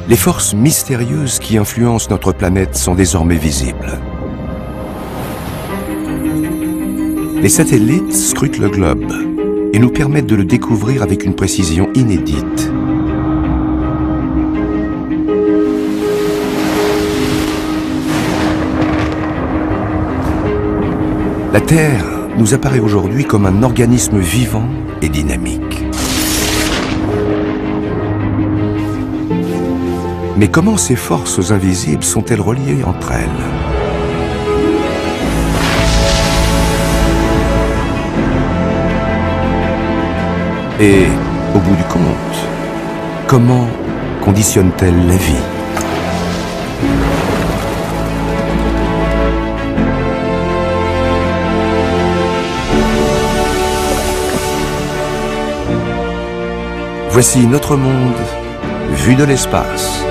Les forces mystérieuses qui influencent notre planète sont désormais visibles. Les satellites scrutent le globe et nous permettent de le découvrir avec une précision inédite. La Terre nous apparaît aujourd'hui comme un organisme vivant et dynamique. Mais comment ces forces invisibles sont-elles reliées entre elles? Et, au bout du compte, comment conditionnent-elles la vie? Voici notre monde vu de l'espace.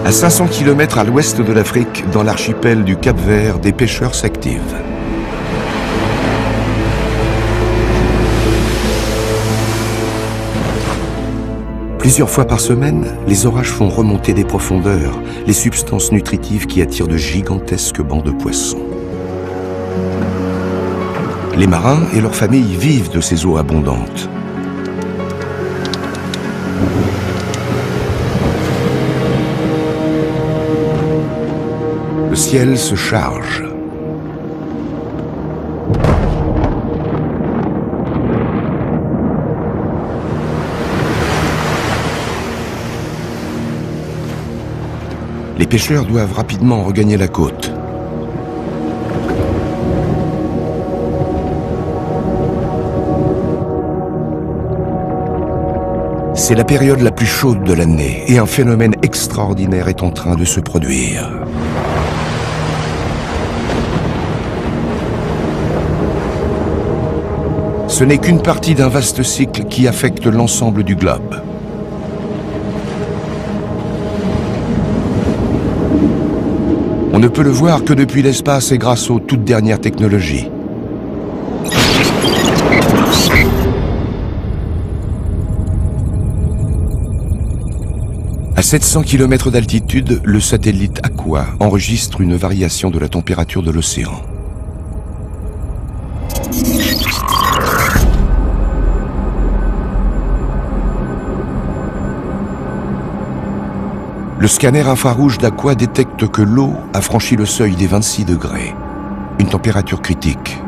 À 500 km à l'ouest de l'Afrique, dans l'archipel du Cap-Vert, des pêcheurs s'activent. Plusieurs fois par semaine, les orages font remonter des profondeurs les substances nutritives qui attirent de gigantesques bancs de poissons. Les marins et leurs familles vivent de ces eaux abondantes. Le ciel se charge. Les pêcheurs doivent rapidement regagner la côte. C'est la période la plus chaude de l'année et un phénomène extraordinaire est en train de se produire. Ce n'est qu'une partie d'un vaste cycle qui affecte l'ensemble du globe. On ne peut le voir que depuis l'espace et grâce aux toutes dernières technologies. À 700 km d'altitude, le satellite Aqua enregistre une variation de la température de l'océan. Le scanner infrarouge d'Aqua détecte que l'eau a franchi le seuil des 26 degrés, une température critique.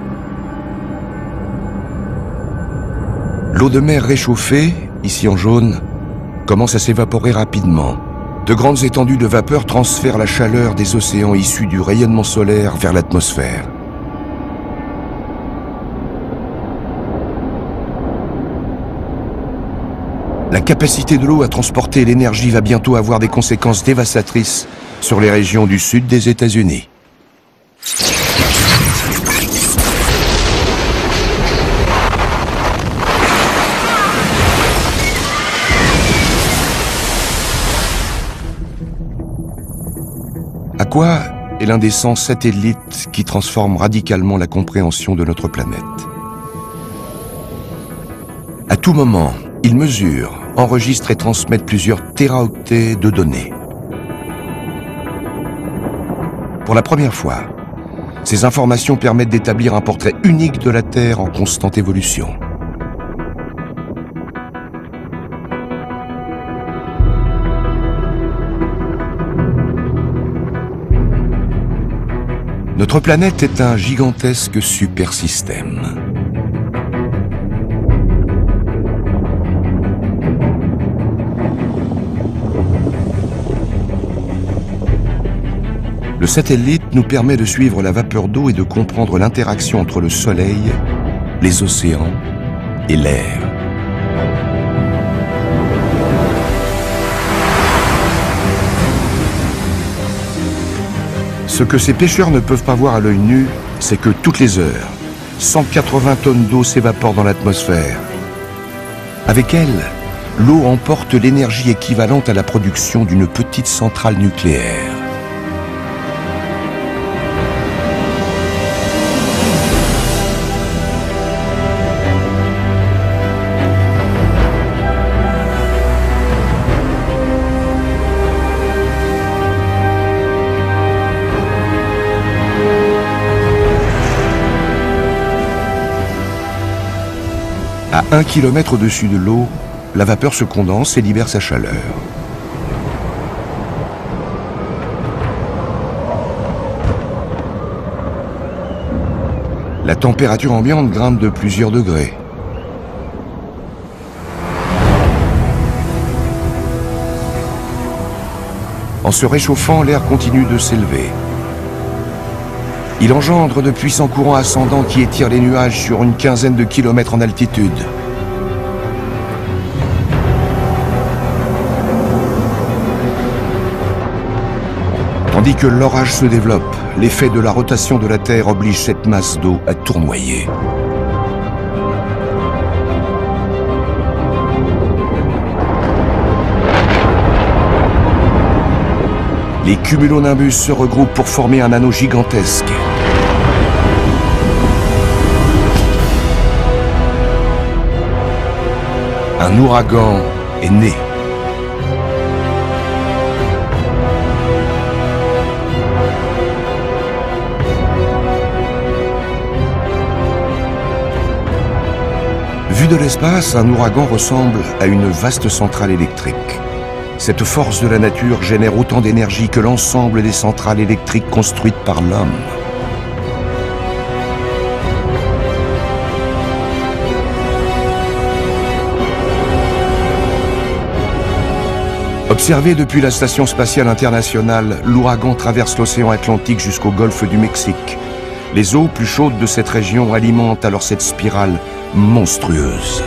L'eau de mer réchauffée, ici en jaune, commence à s'évaporer rapidement. De grandes étendues de vapeur transfèrent la chaleur des océans issus du rayonnement solaire vers l'atmosphère. La capacité de l'eau à transporter l'énergie va bientôt avoir des conséquences dévastatrices sur les régions du sud des États-Unis. Aqua est l'un des 100 satellites qui transforment radicalement la compréhension de notre planète. À tout moment, il mesure, enregistre et transmet plusieurs téraoctets de données. Pour la première fois, ces informations permettent d'établir un portrait unique de la Terre en constante évolution. Notre planète est un gigantesque supersystème. Le satellite nous permet de suivre la vapeur d'eau et de comprendre l'interaction entre le Soleil, les océans et l'air. Ce que ces pêcheurs ne peuvent pas voir à l'œil nu, c'est que toutes les heures, 180 tonnes d'eau s'évaporent dans l'atmosphère. Avec elle, l'eau emporte l'énergie équivalente à la production d'une petite centrale nucléaire. À 1 km au-dessus de l'eau, la vapeur se condense et libère sa chaleur. La température ambiante grimpe de plusieurs degrés. En se réchauffant, l'air continue de s'élever. Il engendre de puissants courants ascendants qui étirent les nuages sur une quinzaine de kilomètres en altitude. Tandis que l'orage se développe, l'effet de la rotation de la Terre oblige cette masse d'eau à tournoyer. Les cumulonimbus se regroupent pour former un anneau gigantesque. Un ouragan est né. Vu de l'espace, un ouragan ressemble à une vaste centrale électrique. Cette force de la nature génère autant d'énergie que l'ensemble des centrales électriques construites par l'homme. Observé depuis la Station spatiale internationale, l'ouragan traverse l'océan Atlantique jusqu'au golfe du Mexique. Les eaux plus chaudes de cette région alimentent alors cette spirale monstrueuse.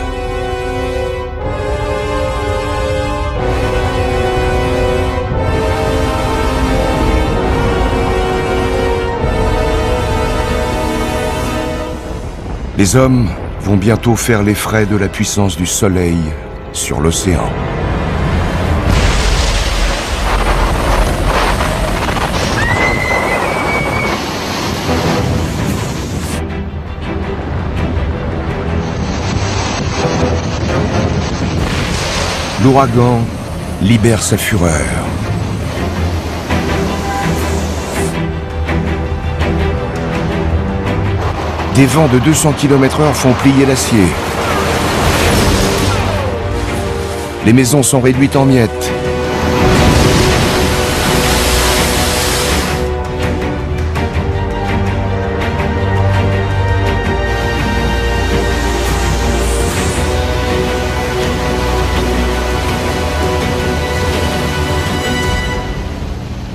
Les hommes vont bientôt faire les frais de la puissance du soleil sur l'océan. L'ouragan libère sa fureur. Des vents de 200 km/h font plier l'acier. Les maisons sont réduites en miettes.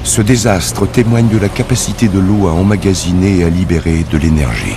Ce désastre témoigne de la capacité de l'eau à emmagasiner et à libérer de l'énergie.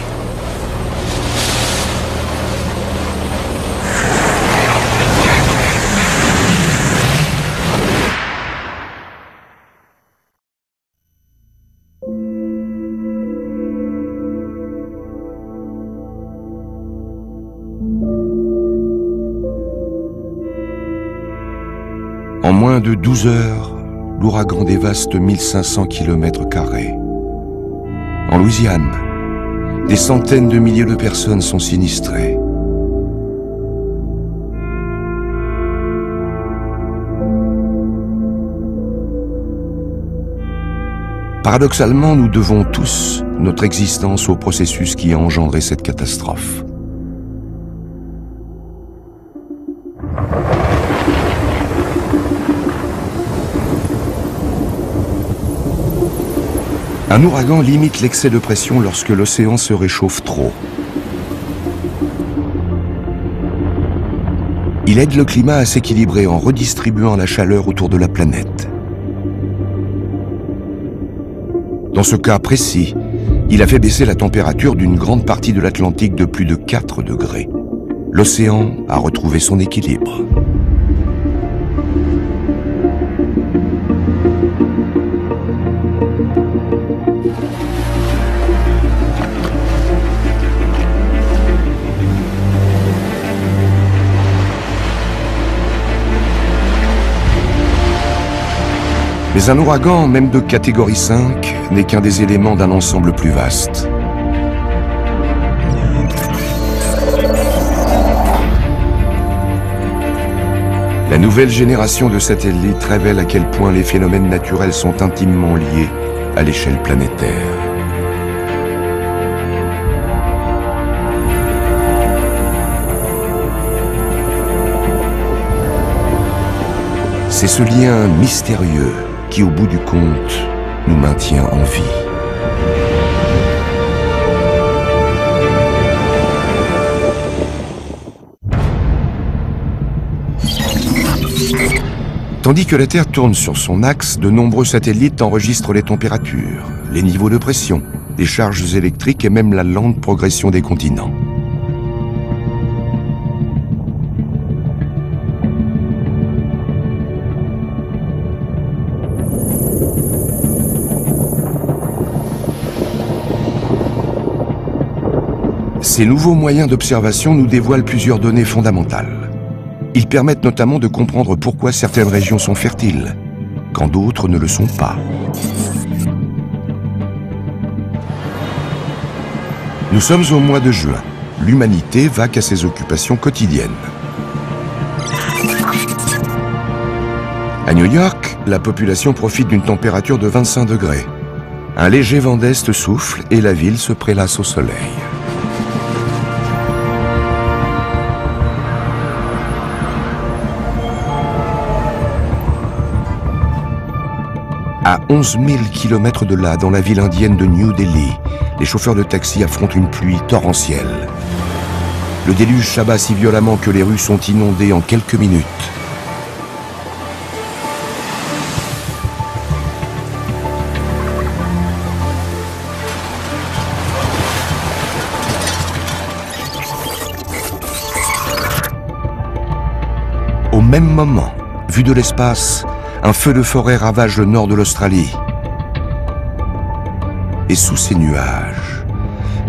En moins de 12 heures, l'ouragan dévaste 1500 km². En Louisiane, des centaines de milliers de personnes sont sinistrées. Paradoxalement, nous devons tous notre existence au processus qui a engendré cette catastrophe. Un ouragan limite l'excès de pression lorsque l'océan se réchauffe trop. Il aide le climat à s'équilibrer en redistribuant la chaleur autour de la planète. Dans ce cas précis, il a fait baisser la température d'une grande partie de l'Atlantique de plus de 4 degrés. L'océan a retrouvé son équilibre. Mais un ouragan, même de catégorie 5, n'est qu'un des éléments d'un ensemble plus vaste. La nouvelle génération de satellites révèle à quel point les phénomènes naturels sont intimement liés à l'échelle planétaire. C'est ce lien mystérieux qui, au bout du compte, nous maintient en vie. Tandis que la Terre tourne sur son axe, de nombreux satellites enregistrent les températures, les niveaux de pression, les charges électriques et même la lente progression des continents. Ces nouveaux moyens d'observation nous dévoilent plusieurs données fondamentales. Ils permettent notamment de comprendre pourquoi certaines régions sont fertiles, quand d'autres ne le sont pas. Nous sommes au mois de juin. L'humanité vaque à ses occupations quotidiennes. À New York, la population profite d'une température de 25 degrés. Un léger vent d'est souffle et la ville se prélasse au soleil. À 11 000 km de là, dans la ville indienne de New Delhi, les chauffeurs de taxi affrontent une pluie torrentielle. Le déluge s'abat si violemment que les rues sont inondées en quelques minutes. Au même moment, vu de l'espace, un feu de forêt ravage le nord de l'Australie. Et sous ces nuages,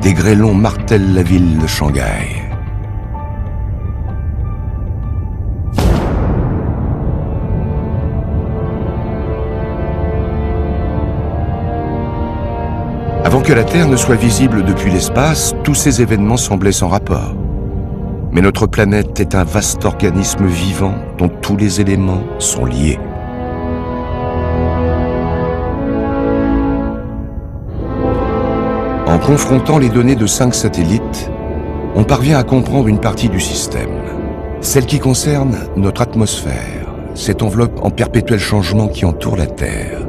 des grêlons martèlent la ville de Shanghai. Avant que la Terre ne soit visible depuis l'espace, tous ces événements semblaient sans rapport. Mais notre planète est un vaste organisme vivant dont tous les éléments sont liés. En confrontant les données de 5 satellites, on parvient à comprendre une partie du système, celle qui concerne notre atmosphère, cette enveloppe en perpétuel changement qui entoure la Terre.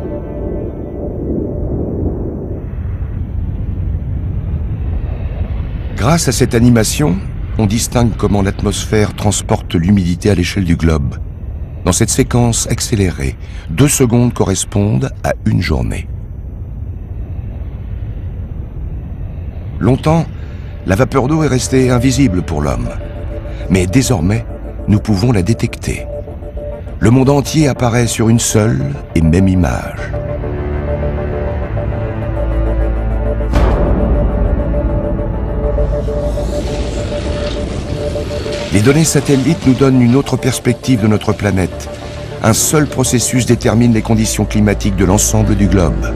Grâce à cette animation, on distingue comment l'atmosphère transporte l'humidité à l'échelle du globe. Dans cette séquence accélérée, 2 secondes correspondent à une journée. Longtemps, la vapeur d'eau est restée invisible pour l'homme. Mais désormais, nous pouvons la détecter. Le monde entier apparaît sur une seule et même image. Les données satellites nous donnent une autre perspective de notre planète. Un seul processus détermine les conditions climatiques de l'ensemble du globe.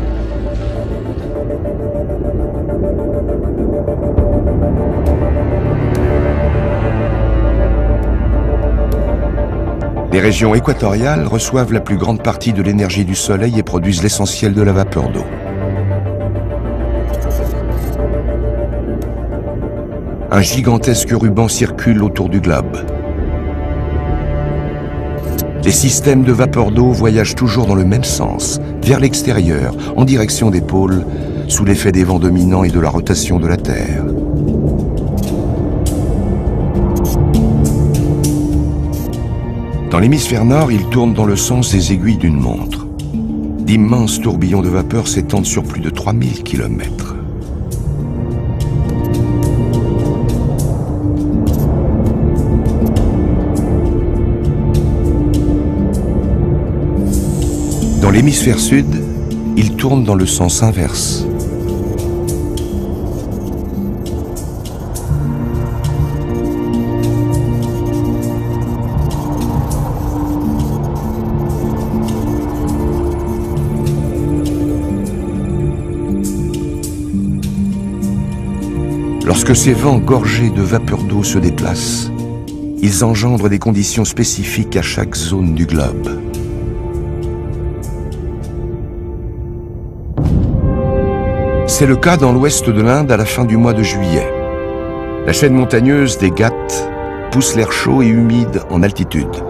Les régions équatoriales reçoivent la plus grande partie de l'énergie du soleil et produisent l'essentiel de la vapeur d'eau. Un gigantesque ruban circule autour du globe. Les systèmes de vapeur d'eau voyagent toujours dans le même sens, vers l'extérieur, en direction des pôles, sous l'effet des vents dominants et de la rotation de la Terre. Dans l'hémisphère nord, il tourne dans le sens des aiguilles d'une montre. D'immenses tourbillons de vapeur s'étendent sur plus de 3000 km. Dans l'hémisphère sud, il tourne dans le sens inverse. Lorsque ces vents gorgés de vapeur d'eau se déplacent, ils engendrent des conditions spécifiques à chaque zone du globe. C'est le cas dans l'ouest de l'Inde à la fin du mois de juillet. La chaîne montagneuse des Ghats pousse l'air chaud et humide en altitude.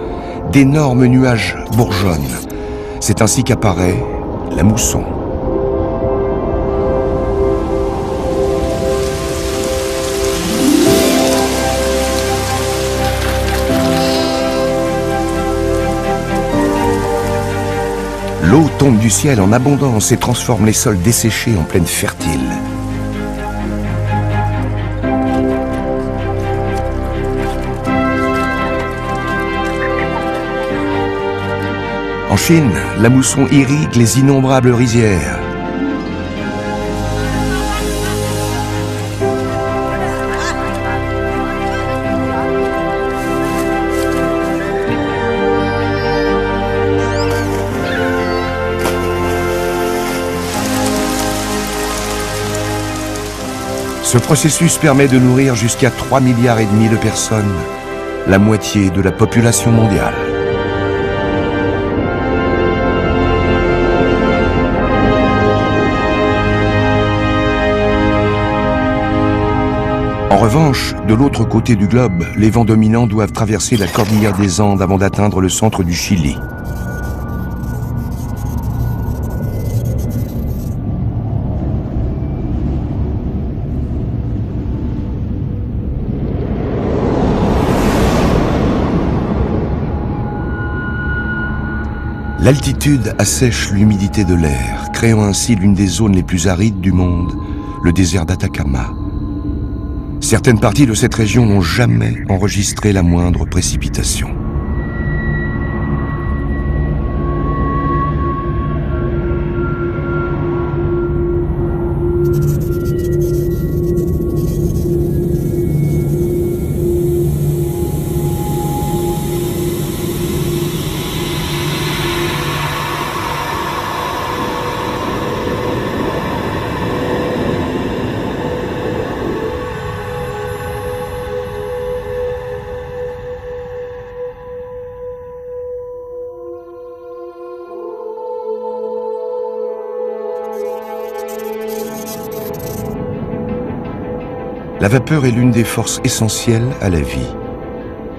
D'énormes nuages bourgeonnent. C'est ainsi qu'apparaît la mousson. L'eau tombe du ciel en abondance et transforme les sols desséchés en plaines fertiles. En Chine, la mousson irrigue les innombrables rizières. Ce processus permet de nourrir jusqu'à 3,5 milliards de personnes, la moitié de la population mondiale. En revanche, de l'autre côté du globe, les vents dominants doivent traverser la cordillère des Andes avant d'atteindre le centre du Chili. L'altitude assèche l'humidité de l'air, créant ainsi l'une des zones les plus arides du monde, le désert d'Atacama. Certaines parties de cette région n'ont jamais enregistré la moindre précipitation. La vapeur est l'une des forces essentielles à la vie,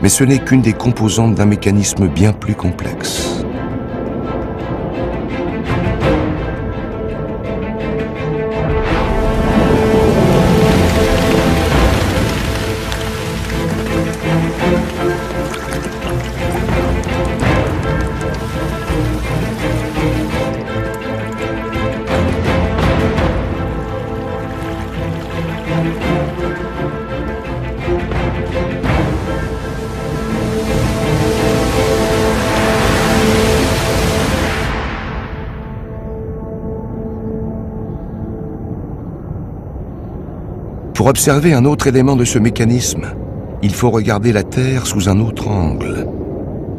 mais ce n'est qu'une des composantes d'un mécanisme bien plus complexe. Pour observer un autre élément de ce mécanisme, il faut regarder la Terre sous un autre angle,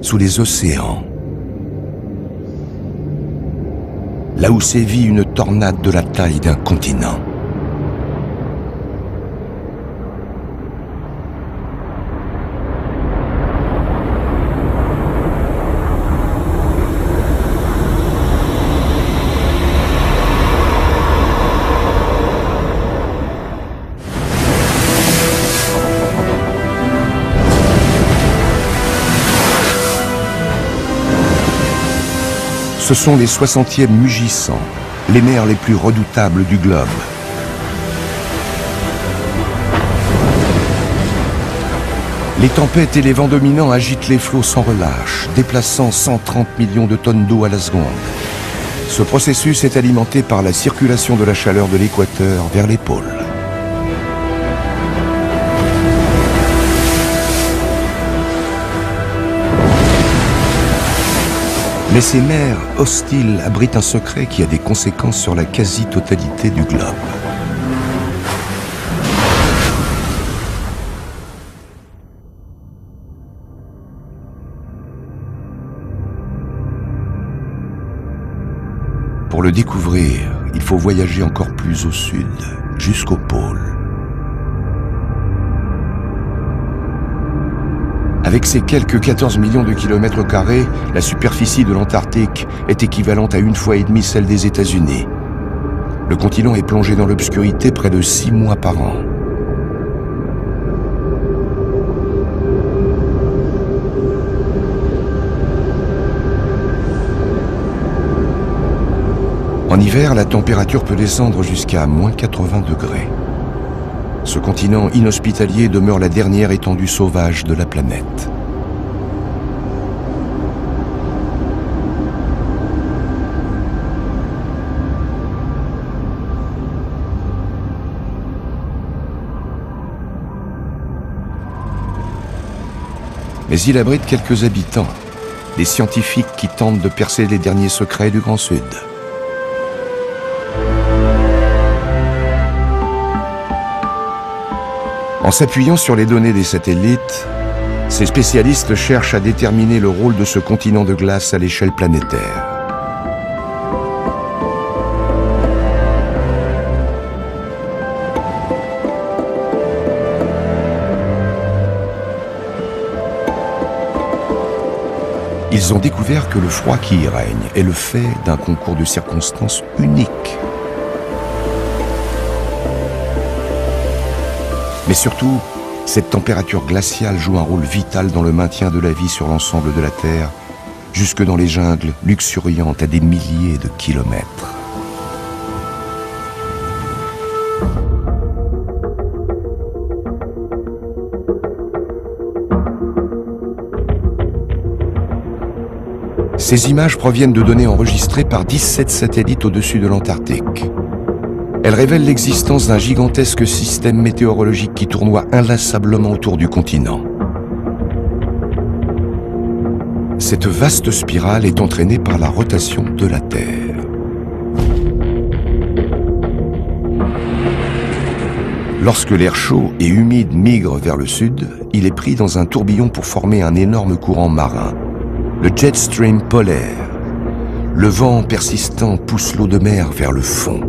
sous les océans. Là où sévit une tornade de la taille d'un continent. Ce sont les 60e mugissants, les mers les plus redoutables du globe. Les tempêtes et les vents dominants agitent les flots sans relâche, déplaçant 130 millions de tonnes d'eau à la seconde. Ce processus est alimenté par la circulation de la chaleur de l'équateur vers les pôles. Mais ces mers hostiles abritent un secret qui a des conséquences sur la quasi-totalité du globe. Pour le découvrir, il faut voyager encore plus au sud, jusqu'au pôle. Avec ses quelques 14 millions de kilomètres carrés, la superficie de l'Antarctique est équivalente à 1,5 fois celle des États-Unis. Le continent est plongé dans l'obscurité près de 6 mois par an. En hiver, la température peut descendre jusqu'à moins 80 degrés. Ce continent inhospitalier demeure la dernière étendue sauvage de la planète. Mais il abrite quelques habitants, des scientifiques qui tentent de percer les derniers secrets du Grand Sud. En s'appuyant sur les données des satellites, ces spécialistes cherchent à déterminer le rôle de ce continent de glace à l'échelle planétaire. Ils ont découvert que le froid qui y règne est le fait d'un concours de circonstances unique. Mais surtout, cette température glaciale joue un rôle vital dans le maintien de la vie sur l'ensemble de la Terre, jusque dans les jungles luxuriantes à des milliers de kilomètres. Ces images proviennent de données enregistrées par 17 satellites au-dessus de l'Antarctique. Elles révèlent l'existence d'un gigantesque système météorologique qui tournoie inlassablement autour du continent. Cette vaste spirale est entraînée par la rotation de la Terre. Lorsque l'air chaud et humide migre vers le sud, il est pris dans un tourbillon pour former un énorme courant marin, le jet stream polaire. Le vent persistant pousse l'eau de mer vers le fond.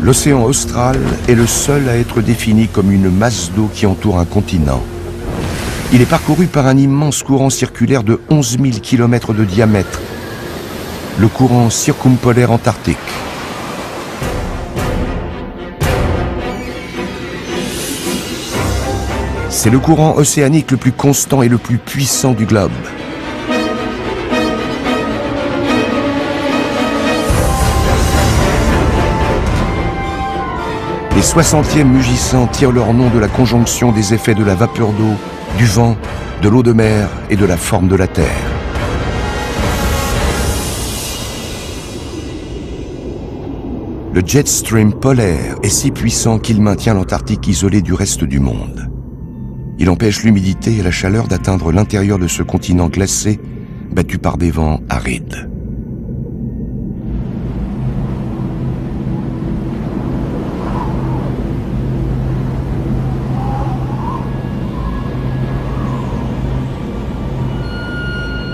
L'océan austral est le seul à être défini comme une masse d'eau qui entoure un continent. Il est parcouru par un immense courant circulaire de 11 000 km de diamètre, le courant circumpolaire antarctique. C'est le courant océanique le plus constant et le plus puissant du globe. Les 60e mugissants tirent leur nom de la conjonction des effets de la vapeur d'eau, du vent, de l'eau de mer et de la forme de la Terre. Le jet stream polaire est si puissant qu'il maintient l'Antarctique isolé du reste du monde. Il empêche l'humidité et la chaleur d'atteindre l'intérieur de ce continent glacé, battu par des vents arides.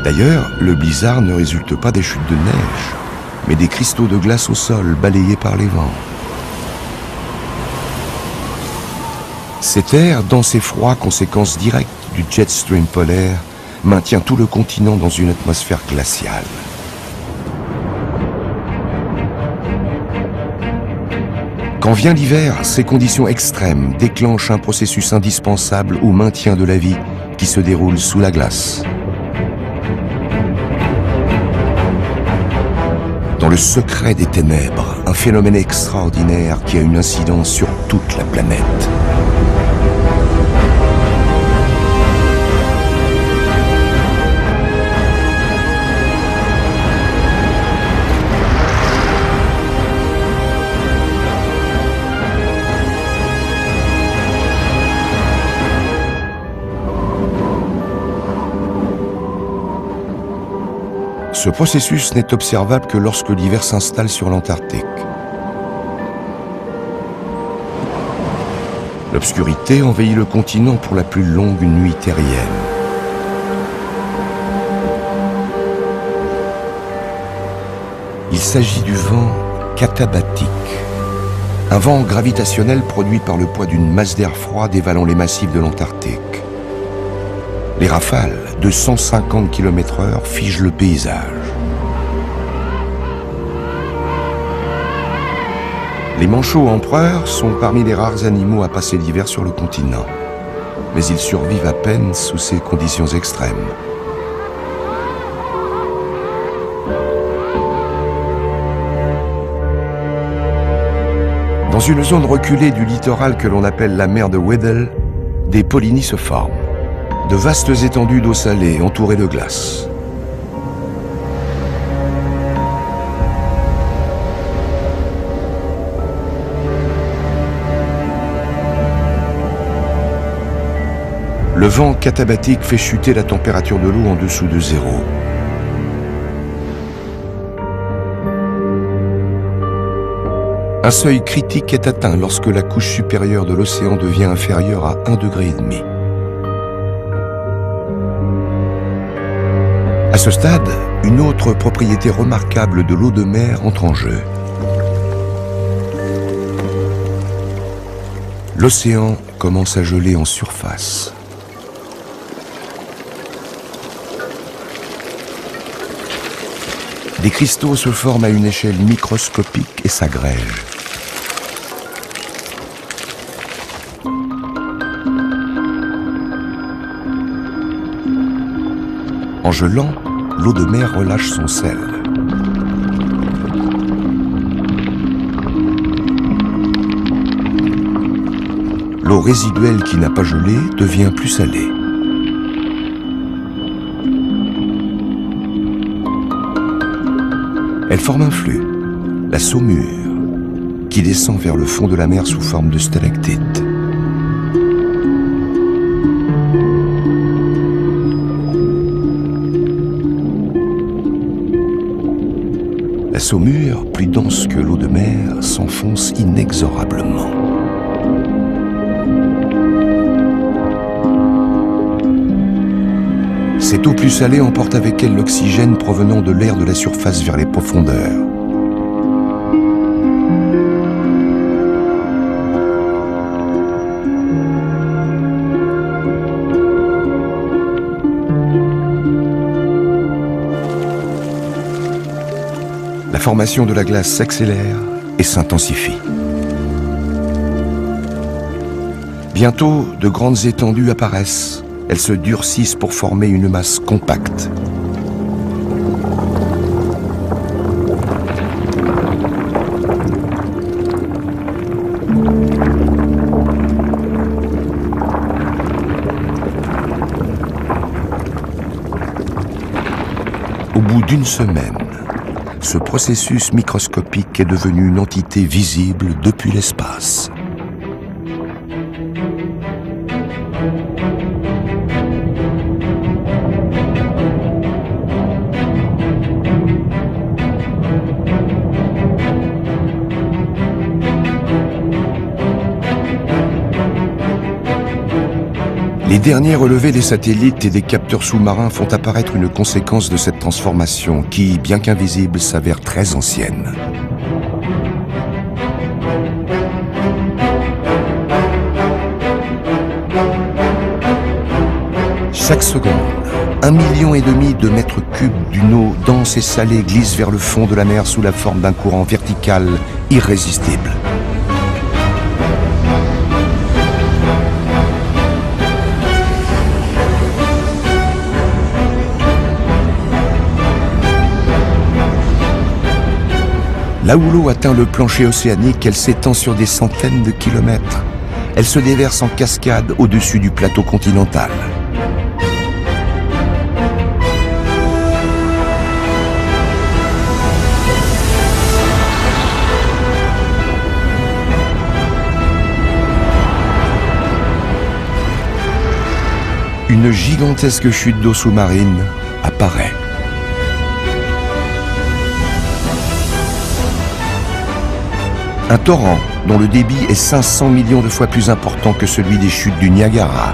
D'ailleurs, le blizzard ne résulte pas des chutes de neige, mais des cristaux de glace au sol balayés par les vents. Cet air dense et froid, conséquence directe du jet stream polaire, maintient tout le continent dans une atmosphère glaciale. Quand vient l'hiver, ces conditions extrêmes déclenchent un processus indispensable au maintien de la vie qui se déroule sous la glace. Dans le secret des ténèbres, un phénomène extraordinaire qui a une incidence sur toute la planète. Ce processus n'est observable que lorsque l'hiver s'installe sur l'Antarctique. L'obscurité envahit le continent pour la plus longue nuit terrienne. Il s'agit du vent katabatique, un vent gravitationnel produit par le poids d'une masse d'air froid dévalant les massifs de l'Antarctique. Les rafales de 150 km/h figent le paysage. Les manchots empereurs sont parmi les rares animaux à passer l'hiver sur le continent, mais ils survivent à peine sous ces conditions extrêmes. Dans une zone reculée du littoral que l'on appelle la mer de Weddell, des polynies se forment. De vastes étendues d'eau salée entourées de glace. Le vent katabatique fait chuter la température de l'eau en dessous de zéro. Un seuil critique est atteint lorsque la couche supérieure de l'océan devient inférieure à 1,5 degré. À ce stade, une autre propriété remarquable de l'eau de mer entre en jeu. L'océan commence à geler en surface. Des cristaux se forment à une échelle microscopique et s'agrègent. En gelant, l'eau de mer relâche son sel. L'eau résiduelle qui n'a pas gelé devient plus salée. Elle forme un flux, la saumure, qui descend vers le fond de la mer sous forme de stalactites. La saumure, plus dense que l'eau de mer, s'enfonce inexorablement. Cette eau plus salée emporte avec elle l'oxygène provenant de l'air de la surface vers les profondeurs. La formation de la glace s'accélère et s'intensifie. Bientôt, de grandes étendues apparaissent. Elles se durcissent pour former une masse compacte. Au bout d'une semaine, ce processus microscopique est devenu une entité visible depuis l'espace. Les derniers relevés des satellites et des capteurs sous-marins font apparaître une conséquence de cette transformation qui, bien qu'invisible, s'avère très ancienne. Chaque seconde, 1,5 million de mètres cubes d'une eau dense et salée glisse vers le fond de la mer sous la forme d'un courant vertical irrésistible. Là où l'eau atteint le plancher océanique, elle s'étend sur des centaines de kilomètres. Elle se déverse en cascade au-dessus du plateau continental. Une gigantesque chute d'eau sous-marine apparaît. Un torrent dont le débit est 500 millions de fois plus important que celui des chutes du Niagara.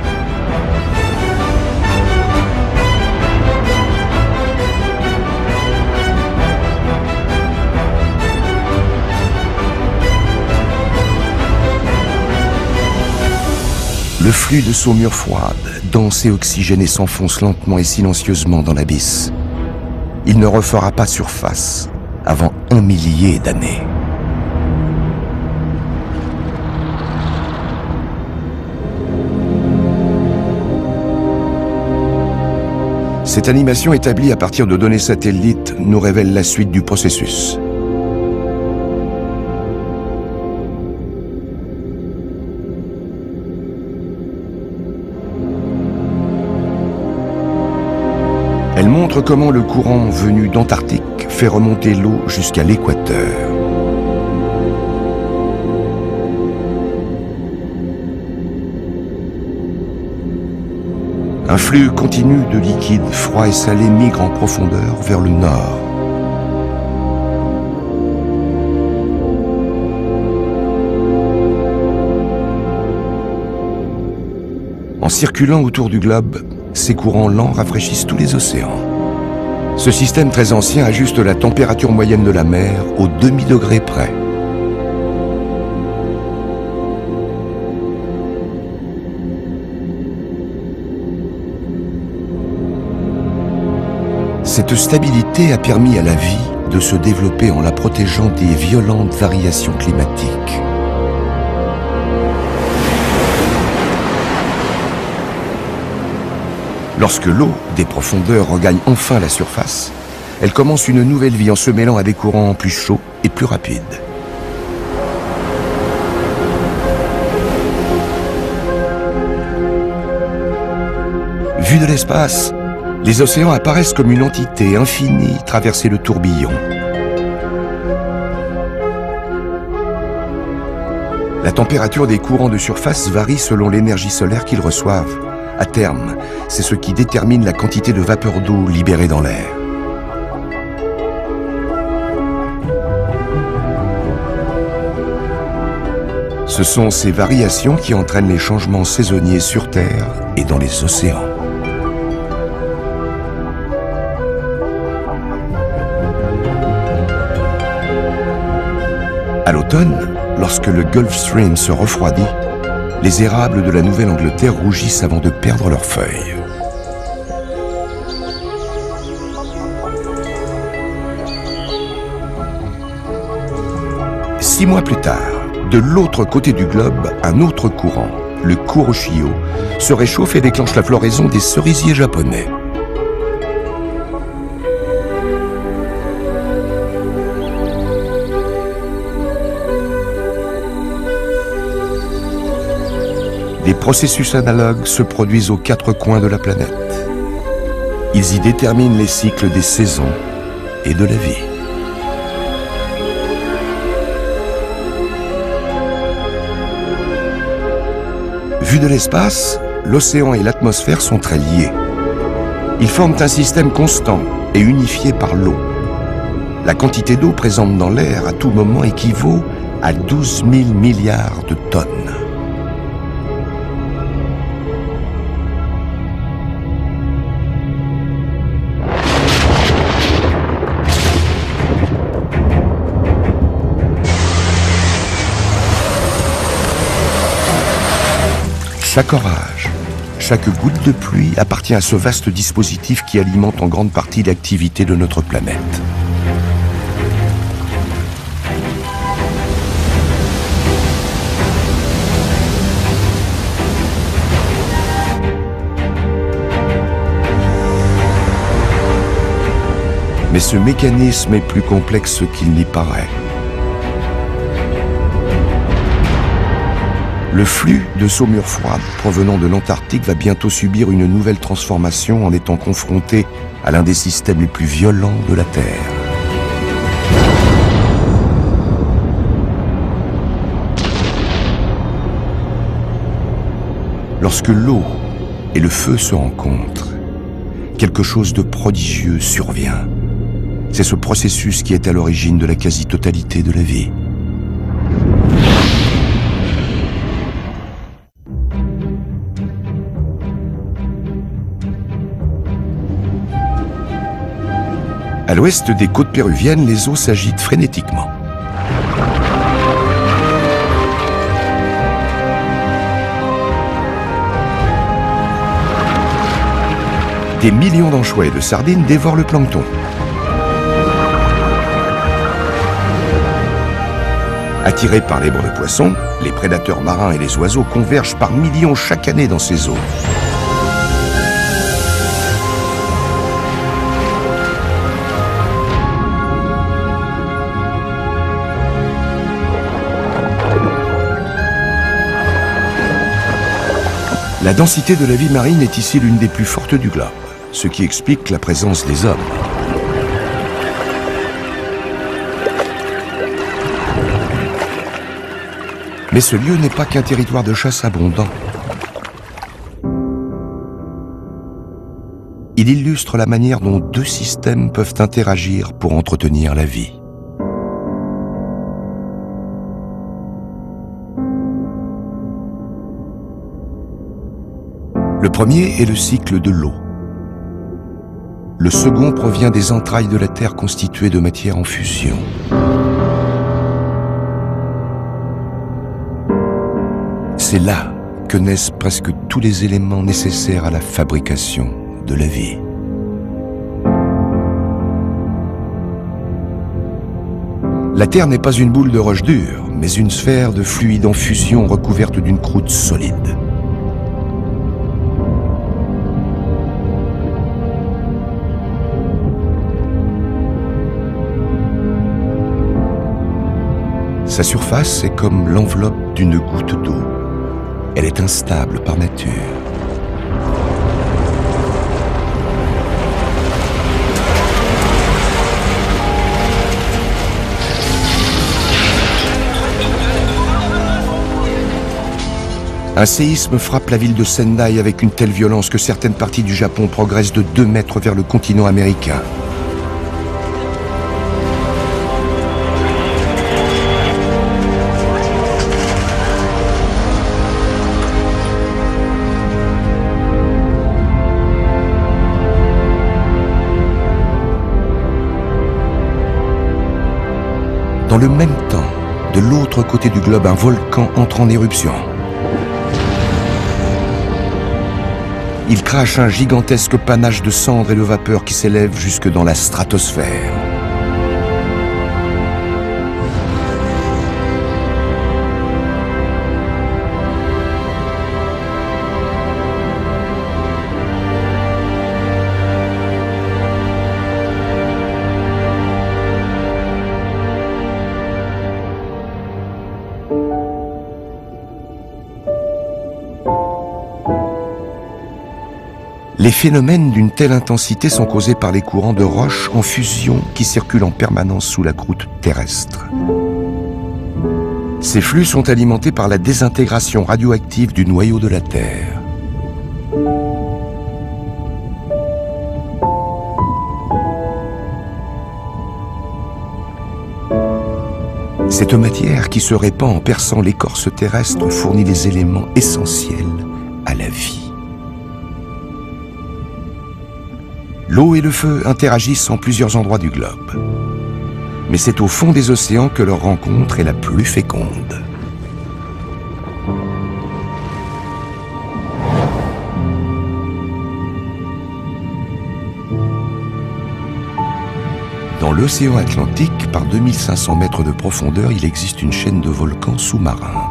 Le flux de saumure froide, dense et oxygéné, s'enfonce lentement et silencieusement dans l'abysse. Il ne refera pas surface avant 1 millier d'années. Cette animation établie à partir de données satellites nous révèle la suite du processus. Elle montre comment le courant venu d'Antarctique fait remonter l'eau jusqu'à l'équateur. Un flux continu de liquide froid et salé migre en profondeur vers le nord. En circulant autour du globe, ces courants lents rafraîchissent tous les océans. Ce système très ancien ajuste la température moyenne de la mer au demi-degré près. Cette stabilité a permis à la vie de se développer en la protégeant des violentes variations climatiques. Lorsque l'eau des profondeurs regagne enfin la surface, elle commence une nouvelle vie en se mêlant à des courants plus chauds et plus rapides. Vus de l'espace, les océans apparaissent comme une entité infinie traversée de tourbillons. La température des courants de surface varie selon l'énergie solaire qu'ils reçoivent. À terme, c'est ce qui détermine la quantité de vapeur d'eau libérée dans l'air. Ce sont ces variations qui entraînent les changements saisonniers sur Terre et dans les océans. À l'automne, lorsque le Gulf Stream se refroidit, les érables de la Nouvelle-Angleterre rougissent avant de perdre leurs feuilles. Six mois plus tard, de l'autre côté du globe, un autre courant, le Kuroshio, se réchauffe et déclenche la floraison des cerisiers japonais. Des processus analogues se produisent aux quatre coins de la planète. Ils y déterminent les cycles des saisons et de la vie. Vu de l'espace, l'océan et l'atmosphère sont très liés. Ils forment un système constant et unifié par l'eau. La quantité d'eau présente dans l'air à tout moment équivaut à 12 000 milliards de tonnes. Chaque orage, chaque goutte de pluie appartient à ce vaste dispositif qui alimente en grande partie l'activité de notre planète. Mais ce mécanisme est plus complexe qu'il n'y paraît. Le flux de saumure froide provenant de l'Antarctique va bientôt subir une nouvelle transformation en étant confronté à l'un des systèmes les plus violents de la Terre. Lorsque l'eau et le feu se rencontrent, quelque chose de prodigieux survient. C'est ce processus qui est à l'origine de la quasi-totalité de la vie. À l'ouest des côtes péruviennes, les eaux s'agitent frénétiquement. Des millions d'anchois et de sardines dévorent le plancton. Attirés par l'hébre de poissons, les prédateurs marins et les oiseaux convergent par millions chaque année dans ces eaux. La densité de la vie marine est ici l'une des plus fortes du globe, ce qui explique la présence des hommes. Mais ce lieu n'est pas qu'un territoire de chasse abondant. Il illustre la manière dont deux systèmes peuvent interagir pour entretenir la vie. Le premier est le cycle de l'eau. Le second provient des entrailles de la Terre constituées de matière en fusion. C'est là que naissent presque tous les éléments nécessaires à la fabrication de la vie. La Terre n'est pas une boule de roche dure, mais une sphère de fluide en fusion recouverte d'une croûte solide. Sa surface est comme l'enveloppe d'une goutte d'eau. Elle est instable par nature. Un séisme frappe la ville de Sendai avec une telle violence que certaines parties du Japon progressent de 2 mètres vers le continent américain. Dans le même temps, de l'autre côté du globe, un volcan entre en éruption. Il crache un gigantesque panache de cendres et de vapeur qui s'élève jusque dans la stratosphère. Les phénomènes d'une telle intensité sont causés par les courants de roches en fusion qui circulent en permanence sous la croûte terrestre. Ces flux sont alimentés par la désintégration radioactive du noyau de la Terre. Cette matière qui se répand en perçant l'écorce terrestre fournit les éléments essentiels à la vie. L'eau et le feu interagissent en plusieurs endroits du globe. Mais c'est au fond des océans que leur rencontre est la plus féconde. Dans l'océan Atlantique, par 2500 mètres de profondeur, il existe une chaîne de volcans sous-marins.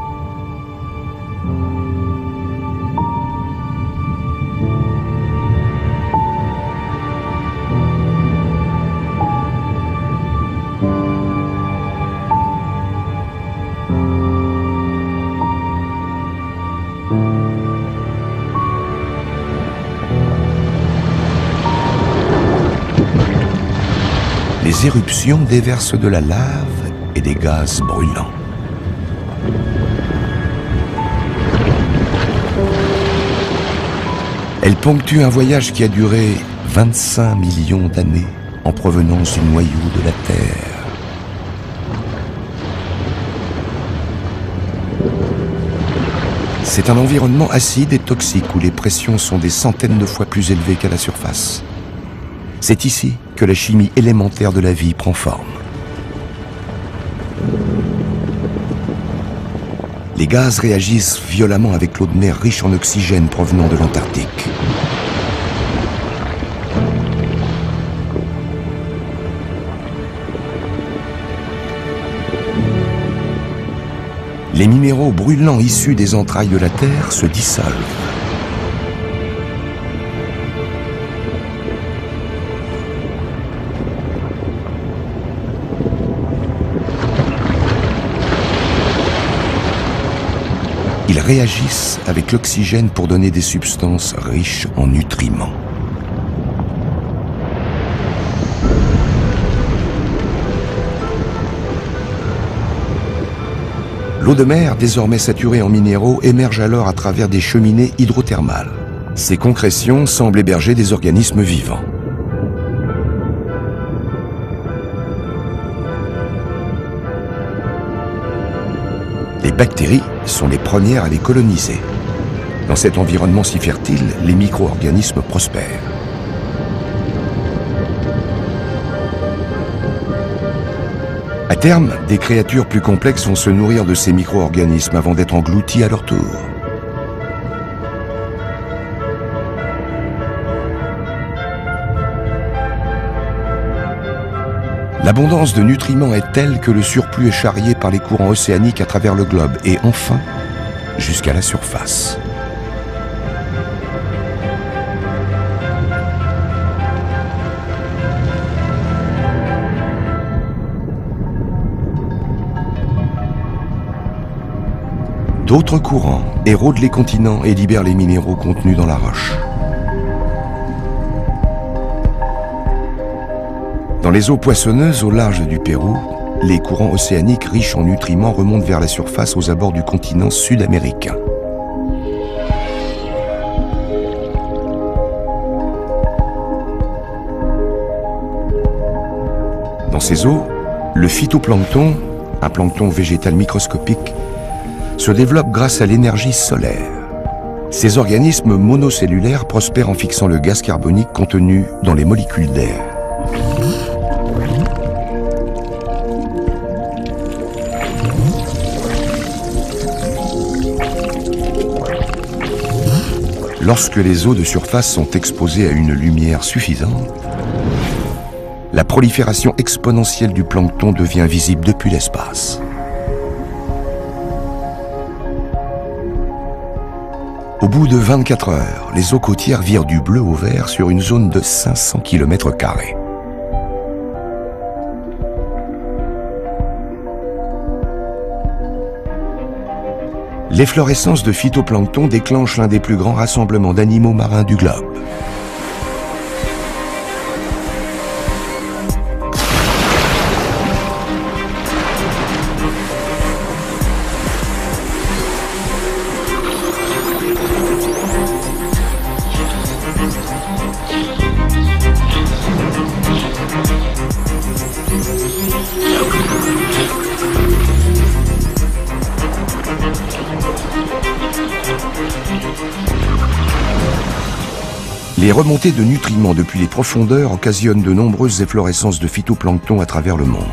Les éruptions déversent de la lave et des gaz brûlants. Elles ponctuent un voyage qui a duré 25 millions d'années en provenance du noyau de la Terre. C'est un environnement acide et toxique où les pressions sont des centaines de fois plus élevées qu'à la surface. C'est ici que la chimie élémentaire de la vie prend forme. Les gaz réagissent violemment avec l'eau de mer riche en oxygène provenant de l'Antarctique. les minéraux brûlants issus des entrailles de la Terre se dissolvent. Ils réagissent avec l'oxygène pour donner des substances riches en nutriments. L'eau de mer, désormais saturée en minéraux, émerge alors à travers des cheminées hydrothermales. Ces concrétions semblent héberger des organismes vivants. Les bactéries sont les premières à les coloniser. Dans cet environnement si fertile, les micro-organismes prospèrent. À terme, des créatures plus complexes vont se nourrir de ces micro-organismes avant d'être engloutis à leur tour. L'abondance de nutriments est telle que le surplus est charrié par les courants océaniques à travers le globe et enfin jusqu'à la surface. D'autres courants érodent les continents et libèrent les minéraux contenus dans la roche. Dans les eaux poissonneuses au large du Pérou, les courants océaniques riches en nutriments remontent vers la surface aux abords du continent sud-américain. Dans ces eaux, le phytoplancton, un plancton végétal microscopique, se développe grâce à l'énergie solaire. Ces organismes monocellulaires prospèrent en fixant le gaz carbonique contenu dans les molécules d'air. Lorsque les eaux de surface sont exposées à une lumière suffisante, la prolifération exponentielle du plancton devient visible depuis l'espace. Au bout de 24 heures, les eaux côtières virent du bleu au vert sur une zone de 500 km². L'efflorescence de phytoplancton déclenche l'un des plus grands rassemblements d'animaux marins du globe. Les remontées de nutriments depuis les profondeurs occasionnent de nombreuses efflorescences de phytoplancton à travers le monde.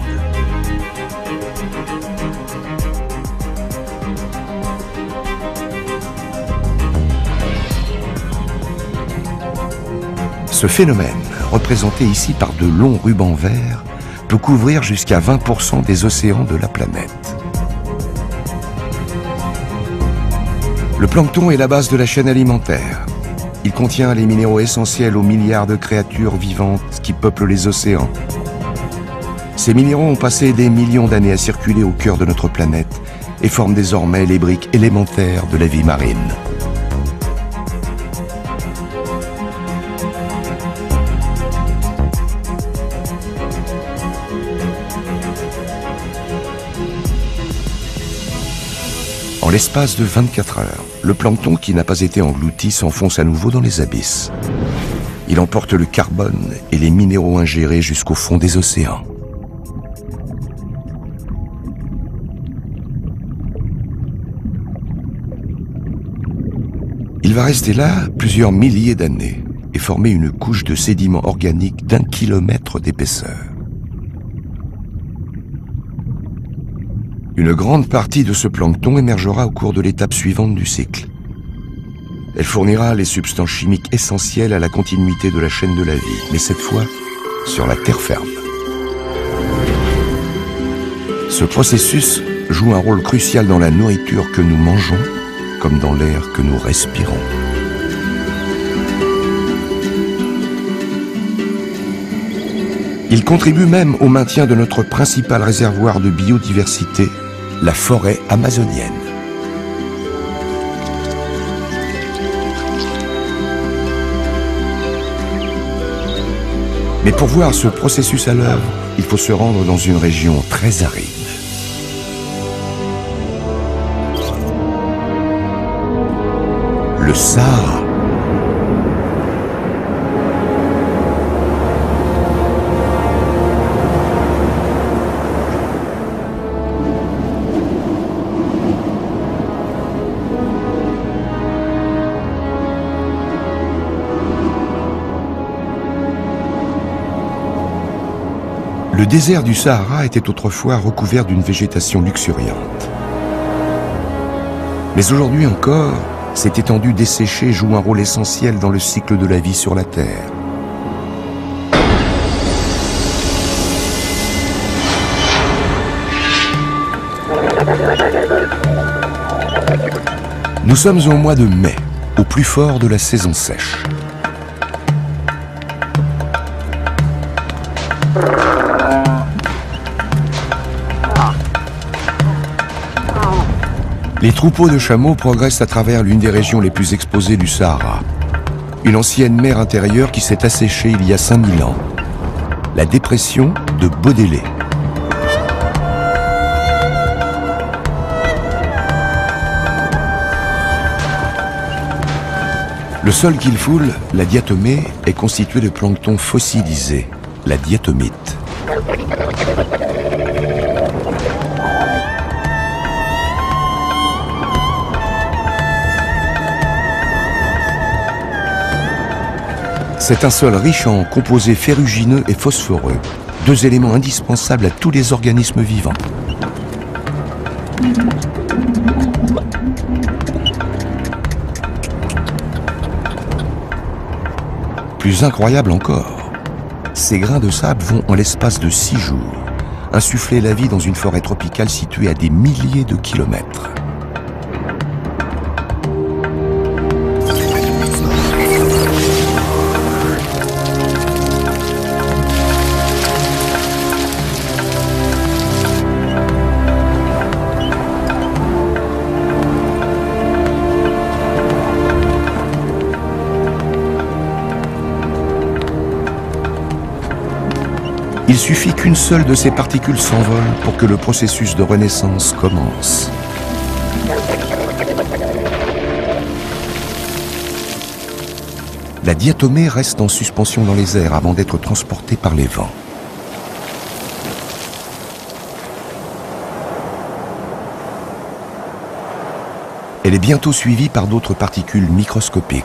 Ce phénomène, représenté ici par de longs rubans verts, peut couvrir jusqu'à 20% des océans de la planète. Le plancton est la base de la chaîne alimentaire. Il contient les minéraux essentiels aux milliards de créatures vivantes qui peuplent les océans. Ces minéraux ont passé des millions d'années à circuler au cœur de notre planète et forment désormais les briques élémentaires de la vie marine. En l'espace de 24 heures, le plancton qui n'a pas été englouti s'enfonce à nouveau dans les abysses. Il emporte le carbone et les minéraux ingérés jusqu'au fond des océans. Il va rester là plusieurs milliers d'années et former une couche de sédiments organiques d'1 kilomètre d'épaisseur. Une grande partie de ce plancton émergera au cours de l'étape suivante du cycle. Elle fournira les substances chimiques essentielles à la continuité de la chaîne de la vie, mais cette fois sur la terre ferme. Ce processus joue un rôle crucial dans la nourriture que nous mangeons, comme dans l'air que nous respirons. Il contribue même au maintien de notre principal réservoir de biodiversité, la forêt amazonienne. Mais pour voir ce processus à l'œuvre, il faut se rendre dans une région très aride. Le Sahara. Le désert du Sahara était autrefois recouvert d'une végétation luxuriante. Mais aujourd'hui encore, cette étendue desséchée joue un rôle essentiel dans le cycle de la vie sur la Terre. Nous sommes au mois de mai, au plus fort de la saison sèche. Les troupeaux de chameaux progressent à travers l'une des régions les plus exposées du Sahara. Une ancienne mer intérieure qui s'est asséchée il y a 5000 ans. La dépression de Bodélé. Le sol qu'il foule, la diatomée, est constitué de plancton fossilisé, la diatomite. C'est un sol riche en composés ferrugineux et phosphoreux, deux éléments indispensables à tous les organismes vivants. Plus incroyable encore, ces grains de sable vont, en l'espace de 6 jours, insuffler la vie dans une forêt tropicale située à des milliers de kilomètres. Il suffit qu'une seule de ces particules s'envole pour que le processus de renaissance commence. La diatomée reste en suspension dans les airs avant d'être transportée par les vents. Elle est bientôt suivie par d'autres particules microscopiques.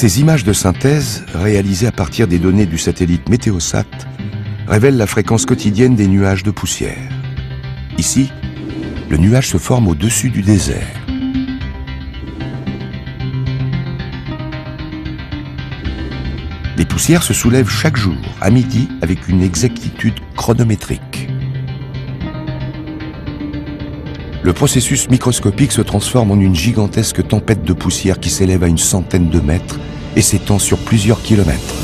Ces images de synthèse, réalisées à partir des données du satellite Météosat, révèlent la fréquence quotidienne des nuages de poussière. Ici, le nuage se forme au-dessus du désert. Les poussières se soulèvent chaque jour, à midi, avec une exactitude chronométrique. Le processus microscopique se transforme en une gigantesque tempête de poussière qui s'élève à une centaine de mètres et s'étend sur plusieurs kilomètres.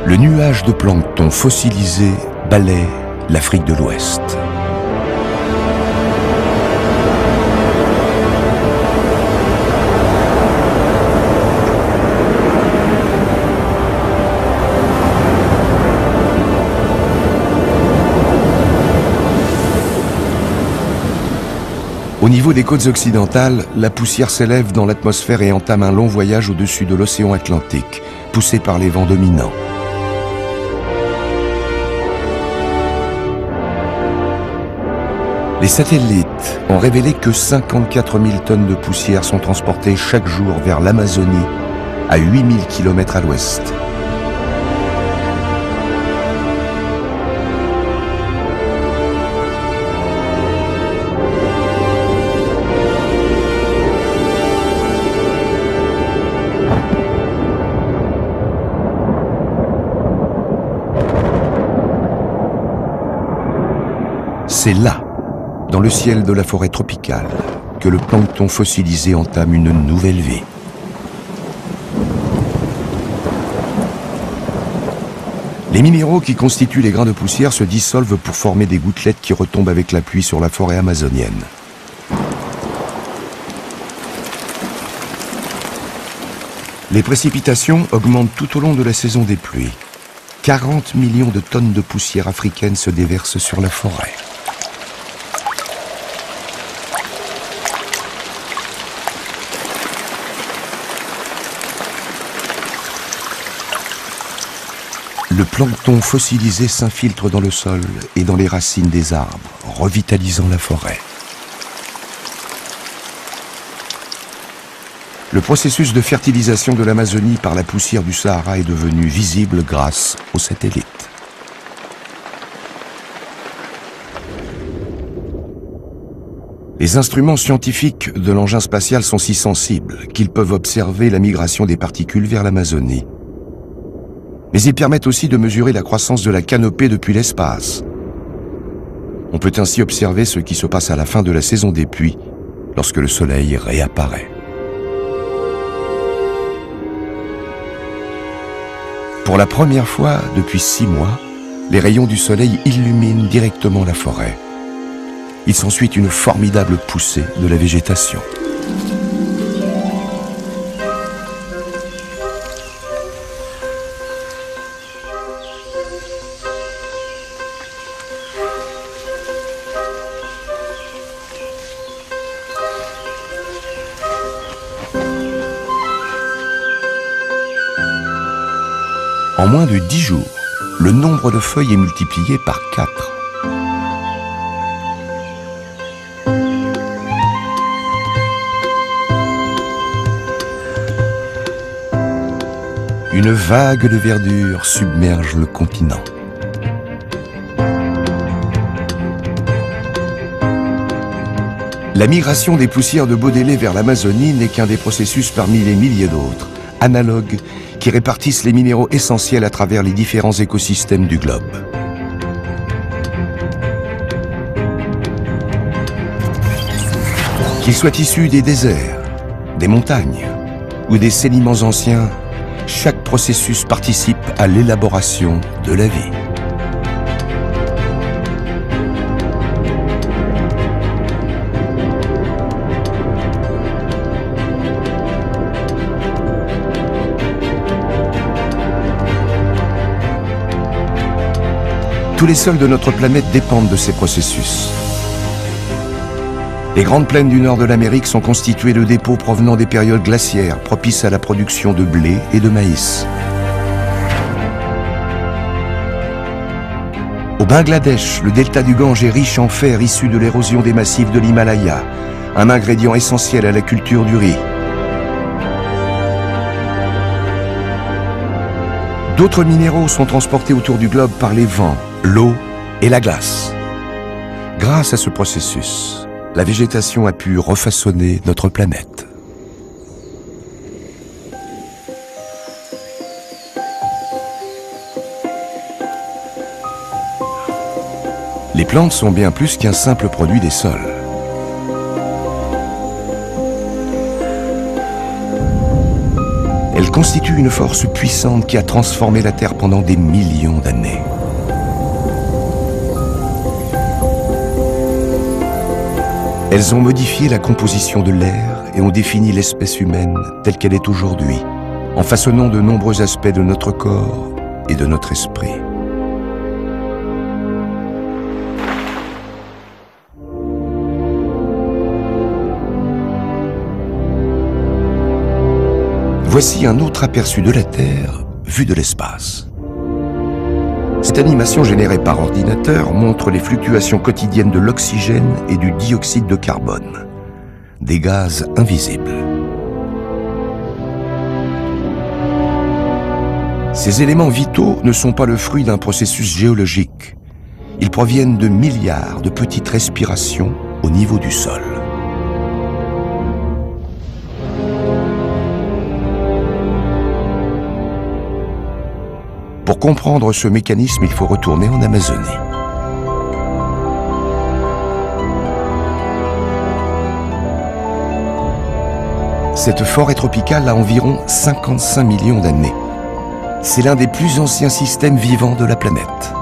Le nuage de plancton fossilisé balaie l'Afrique de l'Ouest. Au niveau des côtes occidentales, la poussière s'élève dans l'atmosphère et entame un long voyage au-dessus de l'océan Atlantique, poussé par les vents dominants. Les satellites ont révélé que 54 000 tonnes de poussière sont transportées chaque jour vers l'Amazonie, à 8 000 km à l'ouest. C'est là, dans le ciel de la forêt tropicale, que le plancton fossilisé entame une nouvelle vie. Les minéraux qui constituent les grains de poussière se dissolvent pour former des gouttelettes qui retombent avec la pluie sur la forêt amazonienne. Les précipitations augmentent tout au long de la saison des pluies. 40 millions de tonnes de poussière africaine se déversent sur la forêt. Le plancton fossilisé s'infiltre dans le sol et dans les racines des arbres, revitalisant la forêt. Le processus de fertilisation de l'Amazonie par la poussière du Sahara est devenu visible grâce aux satellites. Les instruments scientifiques de l'engin spatial sont si sensibles qu'ils peuvent observer la migration des particules vers l'Amazonie. Mais ils permettent aussi de mesurer la croissance de la canopée depuis l'espace. On peut ainsi observer ce qui se passe à la fin de la saison des pluies, lorsque le soleil réapparaît. Pour la première fois depuis 6 mois, les rayons du soleil illuminent directement la forêt. Il s'ensuit une formidable poussée de la végétation. En moins de 10 jours, le nombre de feuilles est multiplié par 4. Une vague de verdure submerge le continent. La migration des poussières de Baudelaire vers l'Amazonie n'est qu'un des processus parmi les milliers d'autres, analogues, qui répartissent les minéraux essentiels à travers les différents écosystèmes du globe. Qu'ils soient issus des déserts, des montagnes ou des sédiments anciens, chaque processus participe à l'élaboration de la vie. Tous les sols de notre planète dépendent de ces processus. Les grandes plaines du nord de l'Amérique sont constituées de dépôts provenant des périodes glaciaires propices à la production de blé et de maïs. Au Bangladesh, le delta du Gange est riche en fer issu de l'érosion des massifs de l'Himalaya, un ingrédient essentiel à la culture du riz. D'autres minéraux sont transportés autour du globe par les vents, l'eau et la glace. Grâce à ce processus, la végétation a pu refaçonner notre planète. Les plantes sont bien plus qu'un simple produit des sols. Elles constituent une force puissante qui a transformé la Terre pendant des millions d'années. Elles ont modifié la composition de l'air et ont défini l'espèce humaine telle qu'elle est aujourd'hui, en façonnant de nombreux aspects de notre corps et de notre esprit. Voici un autre aperçu de la Terre vue de l'espace. Cette animation générée par ordinateur montre les fluctuations quotidiennes de l'oxygène et du dioxyde de carbone, des gaz invisibles. Ces éléments vitaux ne sont pas le fruit d'un processus géologique. Ils proviennent de milliards de petites respirations au niveau du sol. Pour comprendre ce mécanisme, il faut retourner en Amazonie. Cette forêt tropicale a environ 55 millions d'années. C'est l'un des plus anciens systèmes vivants de la planète.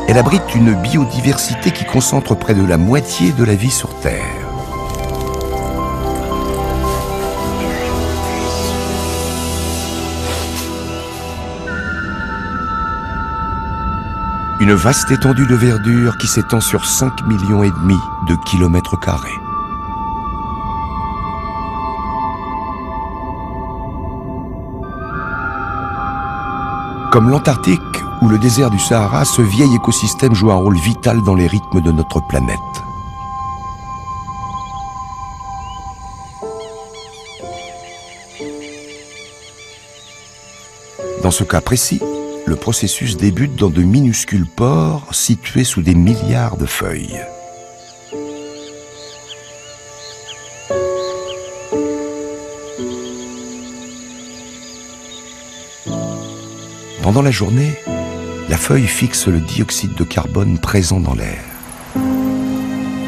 Elle abrite une biodiversité qui concentre près de la moitié de la vie sur Terre. Une vaste étendue de verdure qui s'étend sur 5,5 millions de kilomètres carrés. Comme l'Antarctique ou le désert du Sahara, ce vieil écosystème joue un rôle vital dans les rythmes de notre planète. Dans ce cas précis, le processus débute dans de minuscules pores situés sous des milliards de feuilles. Pendant la journée, la feuille fixe le dioxyde de carbone présent dans l'air.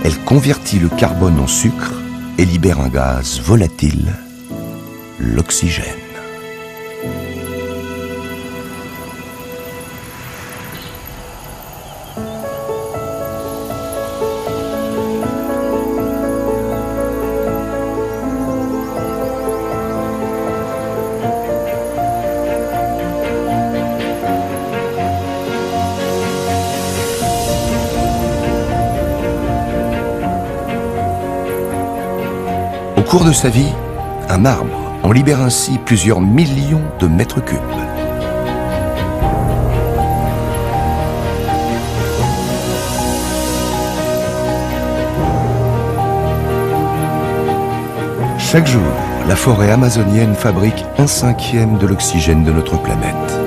Elle convertit le carbone en sucre et libère un gaz volatile, l'oxygène. Au cours de sa vie, un arbre en libère ainsi plusieurs millions de mètres cubes. Chaque jour, la forêt amazonienne fabrique 1/5 de l'oxygène de notre planète.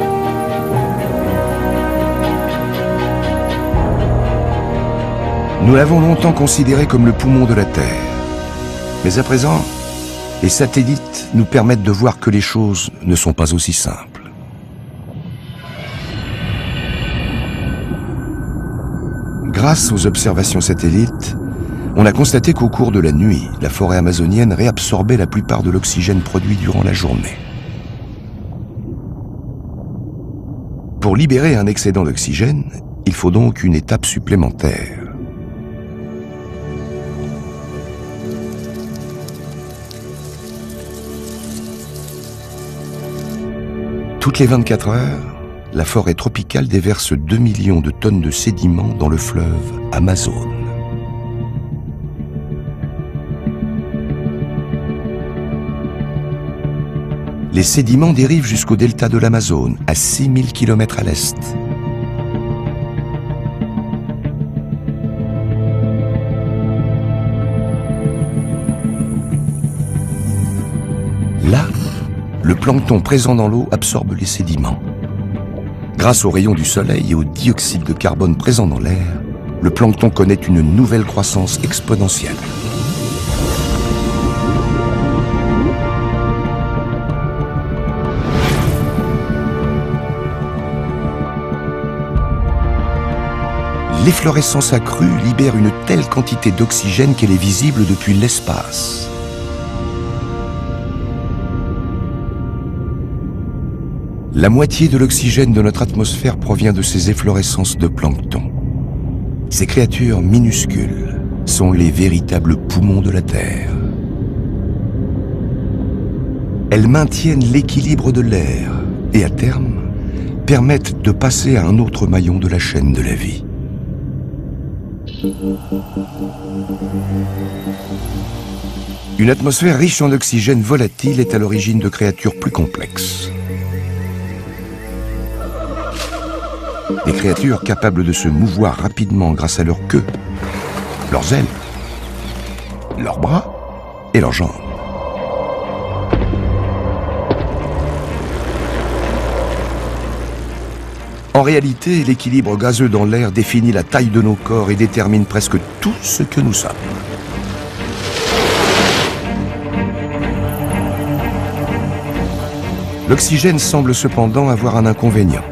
Nous l'avons longtemps considérée comme le poumon de la Terre. Mais à présent, les satellites nous permettent de voir que les choses ne sont pas aussi simples. Grâce aux observations satellites, on a constaté qu'au cours de la nuit, la forêt amazonienne réabsorbait la plupart de l'oxygène produit durant la journée. Pour libérer un excédent d'oxygène, il faut donc une étape supplémentaire. Toutes les 24 heures, la forêt tropicale déverse 2 millions de tonnes de sédiments dans le fleuve Amazone. Les sédiments dérivent jusqu'au delta de l'Amazone, à 6000 km à l'est. Là, le plancton présent dans l'eau absorbe les sédiments. Grâce aux rayons du soleil et au dioxyde de carbone présent dans l'air, le plancton connaît une nouvelle croissance exponentielle. L'efflorescence accrue libère une telle quantité d'oxygène qu'elle est visible depuis l'espace. La moitié de l'oxygène de notre atmosphère provient de ces efflorescences de plancton. Ces créatures minuscules sont les véritables poumons de la Terre. Elles maintiennent l'équilibre de l'air et, à terme, permettent de passer à un autre maillon de la chaîne de la vie. Une atmosphère riche en oxygène volatile est à l'origine de créatures plus complexes. Des créatures capables de se mouvoir rapidement grâce à leur queue, leurs ailes, leurs bras et leurs jambes. En réalité, l'équilibre gazeux dans l'air définit la taille de nos corps et détermine presque tout ce que nous sommes. L'oxygène semble cependant avoir un inconvénient.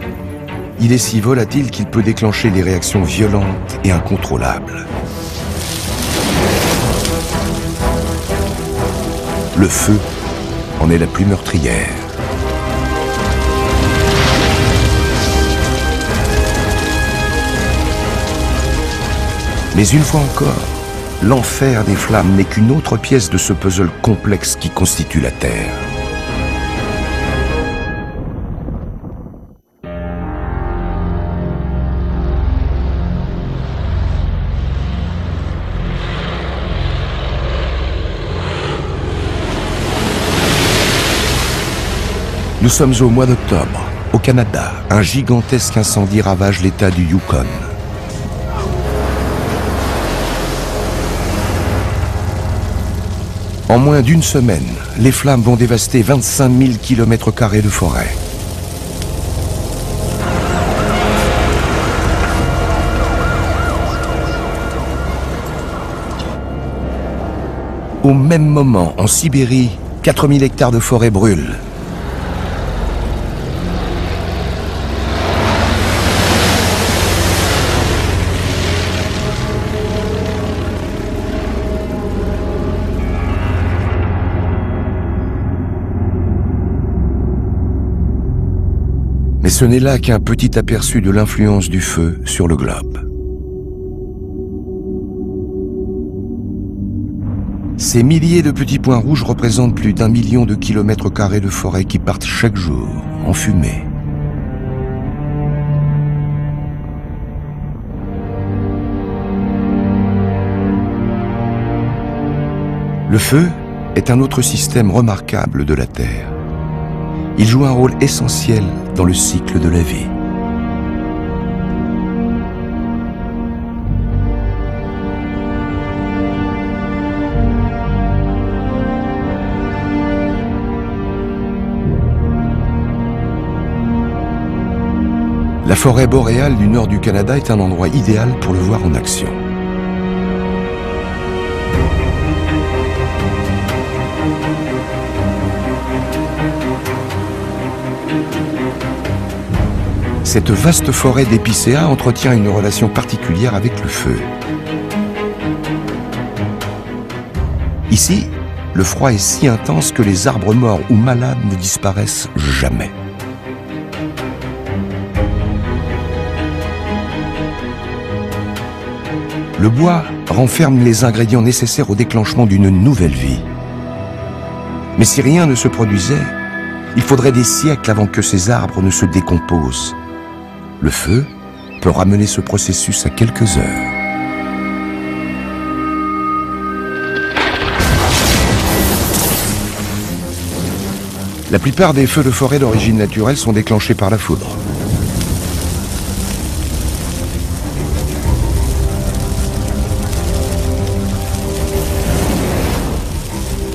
Il est si volatile qu'il peut déclencher des réactions violentes et incontrôlables. Le feu en est la plus meurtrière. Mais une fois encore, l'enfer des flammes n'est qu'une autre pièce de ce puzzle complexe qui constitue la Terre. Nous sommes au mois d'octobre, au Canada. Un gigantesque incendie ravage l'État du Yukon. En moins d'une semaine, les flammes vont dévaster 25 000 km² de forêt. Au même moment, en Sibérie, 4000 hectares de forêt brûlent. Mais ce n'est là qu'un petit aperçu de l'influence du feu sur le globe. Ces milliers de petits points rouges représentent plus d'1 million de km² de forêt qui partent chaque jour en fumée. Le feu est un autre système remarquable de la Terre. Il joue un rôle essentiel dans le cycle de la vie. La forêt boréale du nord du Canada est un endroit idéal pour le voir en action. Cette vaste forêt d'épicéas entretient une relation particulière avec le feu. Ici, le froid est si intense que les arbres morts ou malades ne disparaissent jamais. Le bois renferme les ingrédients nécessaires au déclenchement d'une nouvelle vie. Mais si rien ne se produisait, il faudrait des siècles avant que ces arbres ne se décomposent. Le feu peut ramener ce processus à quelques heures. La plupart des feux de forêt d'origine naturelle sont déclenchés par la foudre.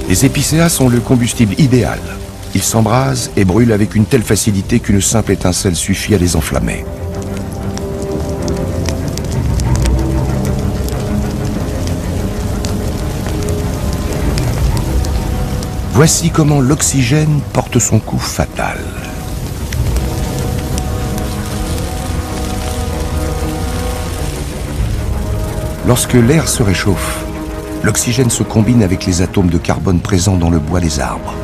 Les épicéas sont le combustible idéal. Ils s'embrasent et brûlent avec une telle facilité qu'une simple étincelle suffit à les enflammer. Voici comment l'oxygène porte son coup fatal. Lorsque l'air se réchauffe, l'oxygène se combine avec les atomes de carbone présents dans le bois des arbres.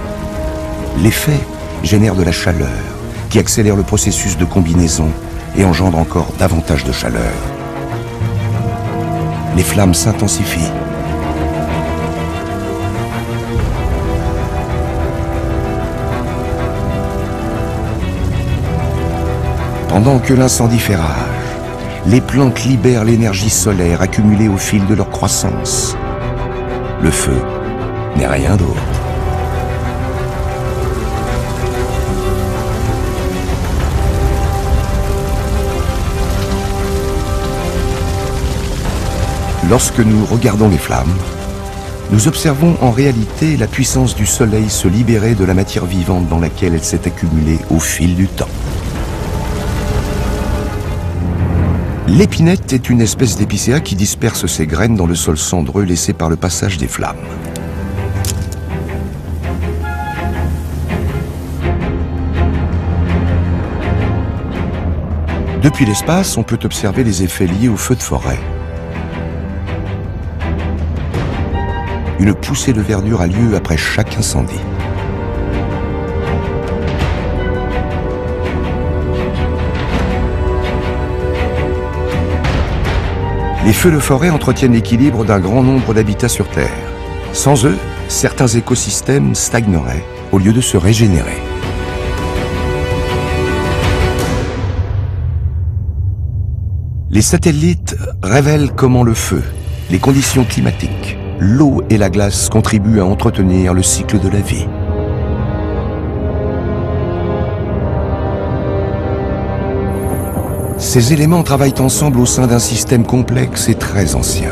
L'effet génère de la chaleur qui accélère le processus de combinaison et engendre encore davantage de chaleur. Les flammes s'intensifient. Pendant que l'incendie fait rage, les plantes libèrent l'énergie solaire accumulée au fil de leur croissance. Le feu n'est rien d'autre. Lorsque nous regardons les flammes, nous observons en réalité la puissance du soleil se libérer de la matière vivante dans laquelle elle s'est accumulée au fil du temps. L'épinette est une espèce d'épicéa qui disperse ses graines dans le sol cendreux laissé par le passage des flammes. Depuis l'espace, on peut observer les effets liés aux feux de forêt. Une poussée de verdure a lieu après chaque incendie. Les feux de forêt entretiennent l'équilibre d'un grand nombre d'habitats sur Terre. Sans eux, certains écosystèmes stagneraient au lieu de se régénérer. Les satellites révèlent comment le feu, les conditions climatiques, l'eau et la glace contribuent à entretenir le cycle de la vie. Ces éléments travaillent ensemble au sein d'un système complexe et très ancien.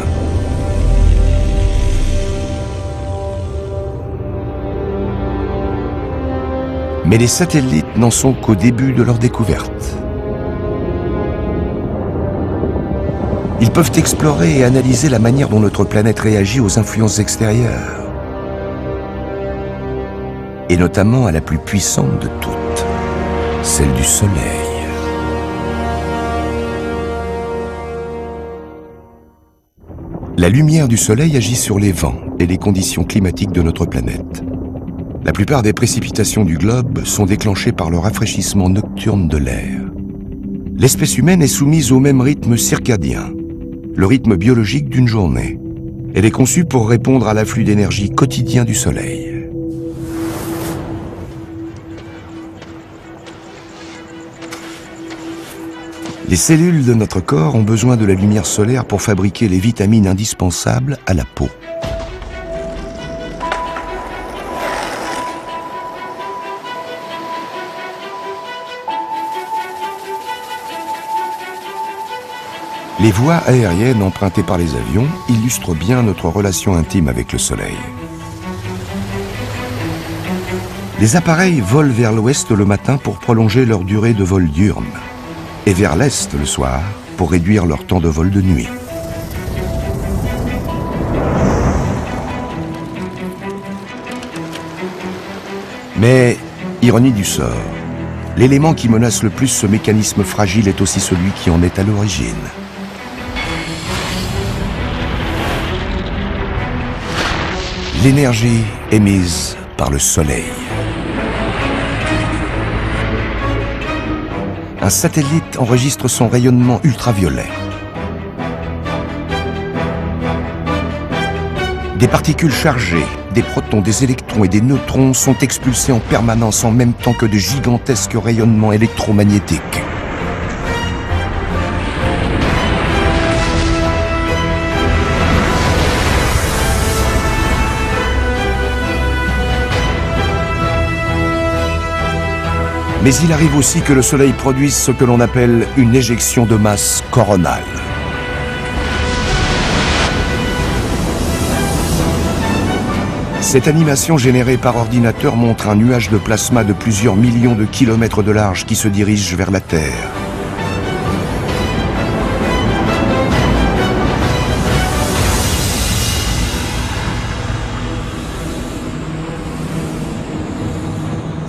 Mais les satellites n'en sont qu'au début de leur découverte. Ils peuvent explorer et analyser la manière dont notre planète réagit aux influences extérieures. Et notamment à la plus puissante de toutes, celle du Soleil. La lumière du Soleil agit sur les vents et les conditions climatiques de notre planète. La plupart des précipitations du globe sont déclenchées par le rafraîchissement nocturne de l'air. L'espèce humaine est soumise au même rythme circadien, le rythme biologique d'une journée. Elle est conçue pour répondre à l'afflux d'énergie quotidien du Soleil. Les cellules de notre corps ont besoin de la lumière solaire pour fabriquer les vitamines indispensables à la peau. Les voies aériennes empruntées par les avions illustrent bien notre relation intime avec le Soleil. Les appareils volent vers l'ouest le matin pour prolonger leur durée de vol diurne et vers l'est le soir pour réduire leur temps de vol de nuit. Mais, ironie du sort, l'élément qui menace le plus ce mécanisme fragile est aussi celui qui en est à l'origine. L'énergie émise par le Soleil. Un satellite enregistre son rayonnement ultraviolet. Des particules chargées, des protons, des électrons et des neutrons sont expulsés en permanence en même temps que de gigantesques rayonnements électromagnétiques. Mais il arrive aussi que le Soleil produise ce que l'on appelle une éjection de masse coronale. Cette animation générée par ordinateur montre un nuage de plasma de plusieurs millions de kilomètres de large qui se dirige vers la Terre.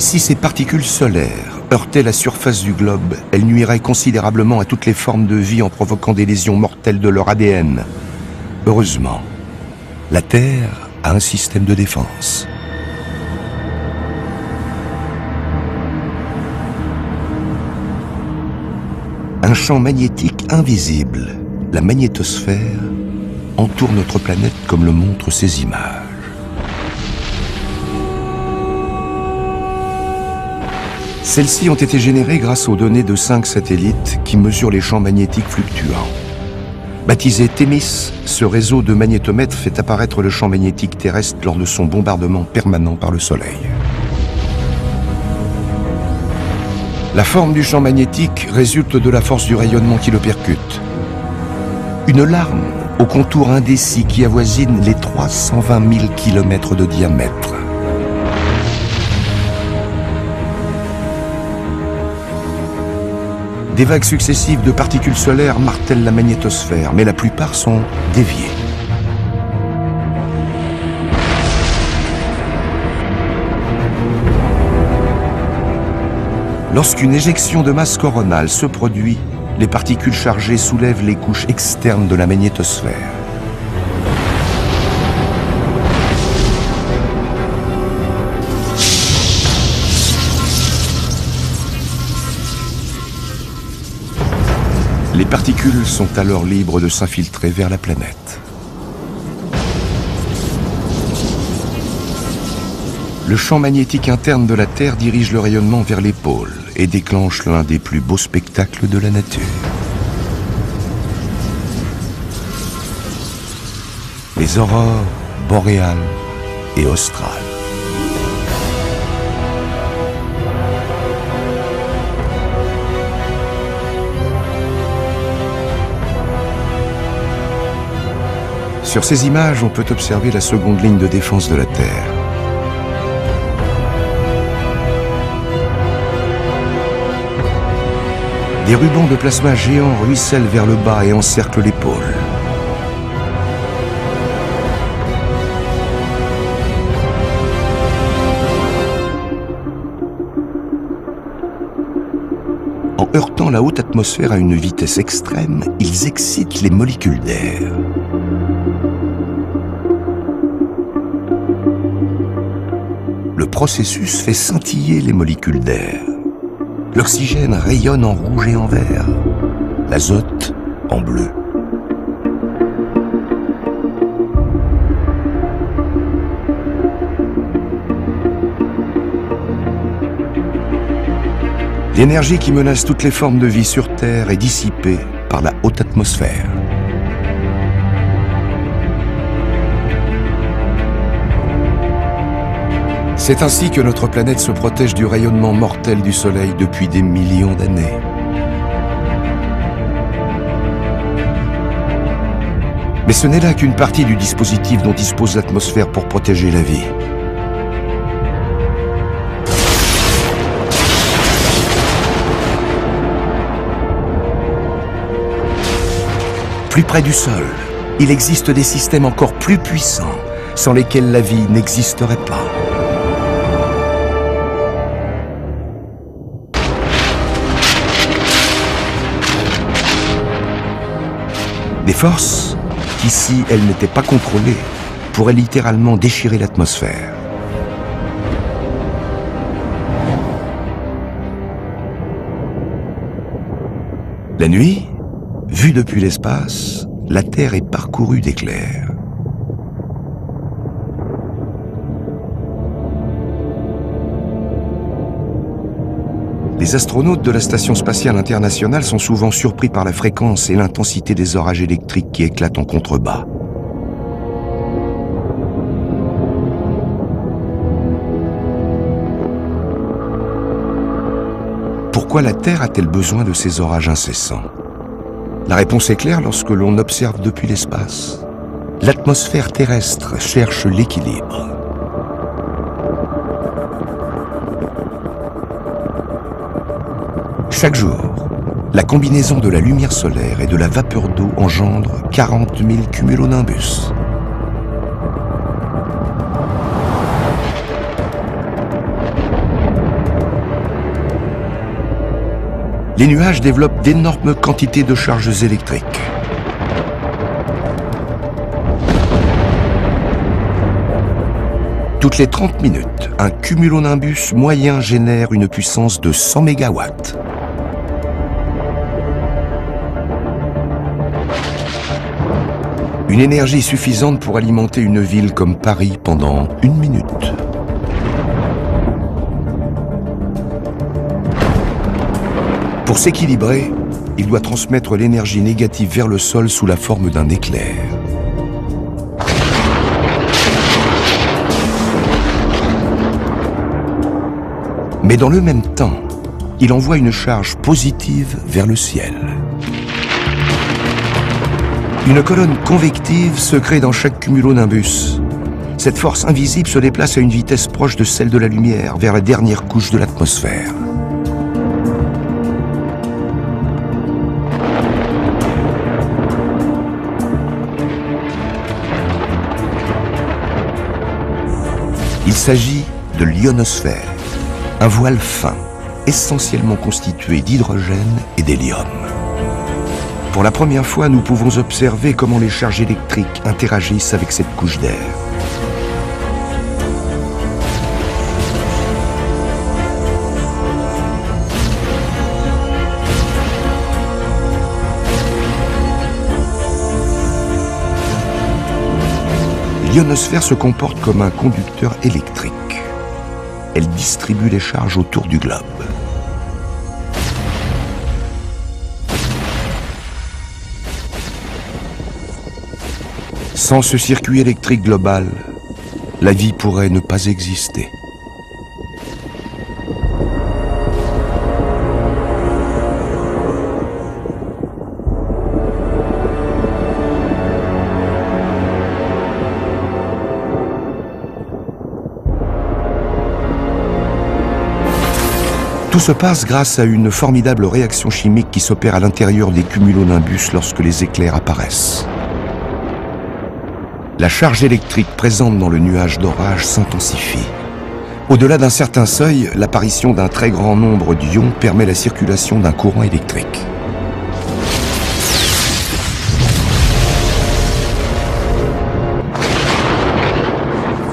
Si ces particules solaires heurtaient la surface du globe, elles nuiraient considérablement à toutes les formes de vie en provoquant des lésions mortelles de leur ADN. Heureusement, la Terre a un système de défense. Un champ magnétique invisible, la magnétosphère, entoure notre planète comme le montrent ces images. Celles-ci ont été générées grâce aux données de 5 satellites qui mesurent les champs magnétiques fluctuants. Baptisé Thémis, ce réseau de magnétomètres fait apparaître le champ magnétique terrestre lors de son bombardement permanent par le Soleil. La forme du champ magnétique résulte de la force du rayonnement qui le percute. Une larme au contour indécis qui avoisine les 320 000 km de diamètre. Des vagues successives de particules solaires martèlent la magnétosphère, mais la plupart sont déviées. Lorsqu'une éjection de masse coronale se produit, les particules chargées soulèvent les couches externes de la magnétosphère. Les particules sont alors libres de s'infiltrer vers la planète. Le champ magnétique interne de la Terre dirige le rayonnement vers les pôles et déclenche l'un des plus beaux spectacles de la nature. Les aurores boréales et australes. Sur ces images, on peut observer la seconde ligne de défense de la Terre. Des rubans de plasma géants ruissellent vers le bas et encerclent les pôles. En heurtant la haute atmosphère à une vitesse extrême, ils excitent les molécules d'air. Le processus fait scintiller les molécules d'air. L'oxygène rayonne en rouge et en vert, l'azote en bleu. L'énergie qui menace toutes les formes de vie sur Terre est dissipée par la haute atmosphère. C'est ainsi que notre planète se protège du rayonnement mortel du Soleil depuis des millions d'années. Mais ce n'est là qu'une partie du dispositif dont dispose l'atmosphère pour protéger la vie. Plus près du sol, il existe des systèmes encore plus puissants, sans lesquels la vie n'existerait pas. Des forces qui, si elles n'étaient pas contrôlées, pourraient littéralement déchirer l'atmosphère. La nuit, vue depuis l'espace, la Terre est parcourue d'éclairs. Les astronautes de la Station spatiale internationale sont souvent surpris par la fréquence et l'intensité des orages électriques qui éclatent en contrebas. Pourquoi la Terre a-t-elle besoin de ces orages incessants? La réponse est claire lorsque l'on observe depuis l'espace. L'atmosphère terrestre cherche l'équilibre. Chaque jour, la combinaison de la lumière solaire et de la vapeur d'eau engendre 40 000 cumulonimbus. Les nuages développent d'énormes quantités de charges électriques. Toutes les 30 minutes, un cumulonimbus moyen génère une puissance de 100 MW. Une énergie suffisante pour alimenter une ville comme Paris pendant 1 minute. Pour s'équilibrer, il doit transmettre l'énergie négative vers le sol sous la forme d'un éclair. Mais dans le même temps, il envoie une charge positive vers le ciel. Une colonne convective se crée dans chaque cumulonimbus. Cette force invisible se déplace à une vitesse proche de celle de la lumière, vers la dernière couche de l'atmosphère. Il s'agit de l'ionosphère, un voile fin, essentiellement constitué d'hydrogène et d'hélium. Pour la première fois, nous pouvons observer comment les charges électriques interagissent avec cette couche d'air. L'ionosphère se comporte comme un conducteur électrique. Elle distribue les charges autour du globe. Sans ce circuit électrique global, la vie pourrait ne pas exister. Tout se passe grâce à une formidable réaction chimique qui s'opère à l'intérieur des cumulonimbus lorsque les éclairs apparaissent. La charge électrique présente dans le nuage d'orage s'intensifie. Au-delà d'un certain seuil, l'apparition d'un très grand nombre d'ions permet la circulation d'un courant électrique.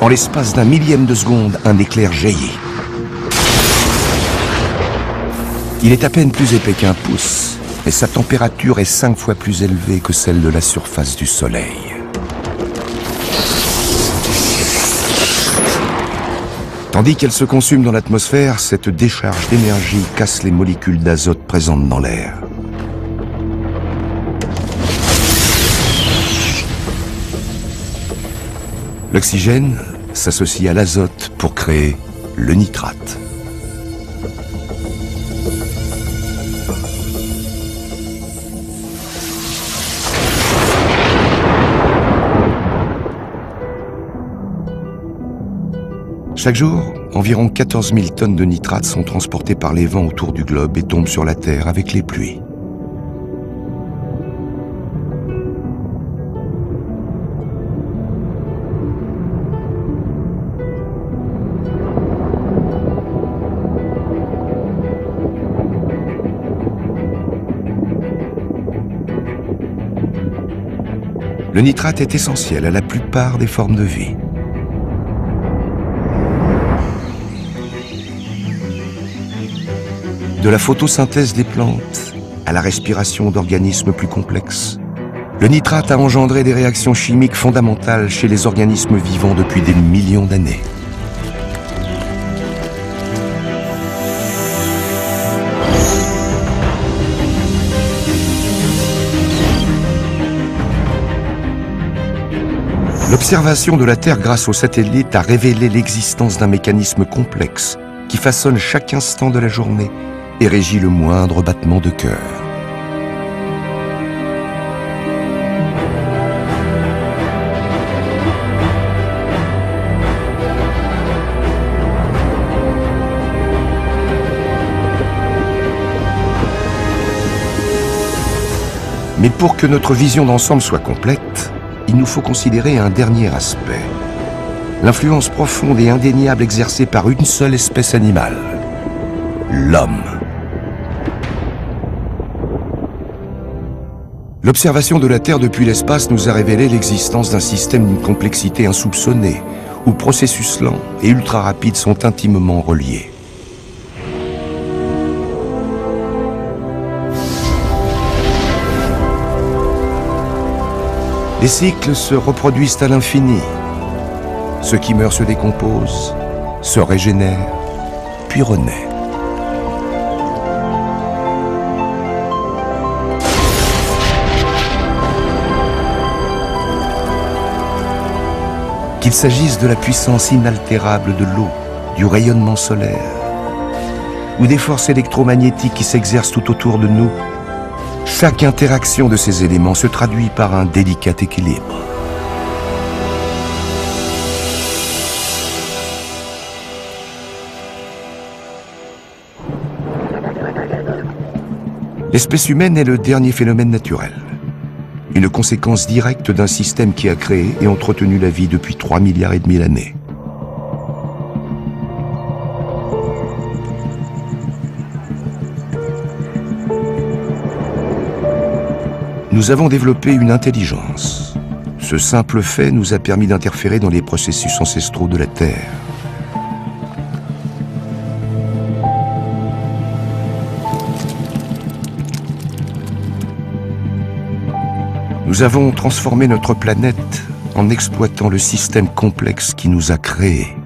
En l'espace d'un millième de seconde, un éclair jaillit. Il est à peine plus épais qu'un pouce, mais sa température est 5 fois plus élevée que celle de la surface du Soleil. Tandis qu'elle se consume dans l'atmosphère, cette décharge d'énergie casse les molécules d'azote présentes dans l'air. L'oxygène s'associe à l'azote pour créer le nitrate. Chaque jour, environ 14 000 tonnes de nitrate sont transportées par les vents autour du globe et tombent sur la Terre avec les pluies. Le nitrate est essentiel à la plupart des formes de vie. De la photosynthèse des plantes à la respiration d'organismes plus complexes, le nitrate a engendré des réactions chimiques fondamentales chez les organismes vivants depuis des millions d'années. L'observation de la Terre grâce aux satellites a révélé l'existence d'un mécanisme complexe qui façonne chaque instant de la journée et régit le moindre battement de cœur. Mais pour que notre vision d'ensemble soit complète, il nous faut considérer un dernier aspect. L'influence profonde et indéniable exercée par une seule espèce animale, l'homme. L'observation de la Terre depuis l'espace nous a révélé l'existence d'un système d'une complexité insoupçonnée, où processus lents et ultra rapides sont intimement reliés. Les cycles se reproduisent à l'infini. Ce qui meurt se décompose, se régénère, puis renaît. Qu'il s'agisse de la puissance inaltérable de l'eau, du rayonnement solaire, ou des forces électromagnétiques qui s'exercent tout autour de nous, chaque interaction de ces éléments se traduit par un délicat équilibre. L'espèce humaine est le dernier phénomène naturel, une conséquence directe d'un système qui a créé et entretenu la vie depuis 3,5 milliards d'années. Nous avons développé une intelligence. Ce simple fait nous a permis d'interférer dans les processus ancestraux de la Terre. Nous avons transformé notre planète en exploitant le système complexe qui nous a créés.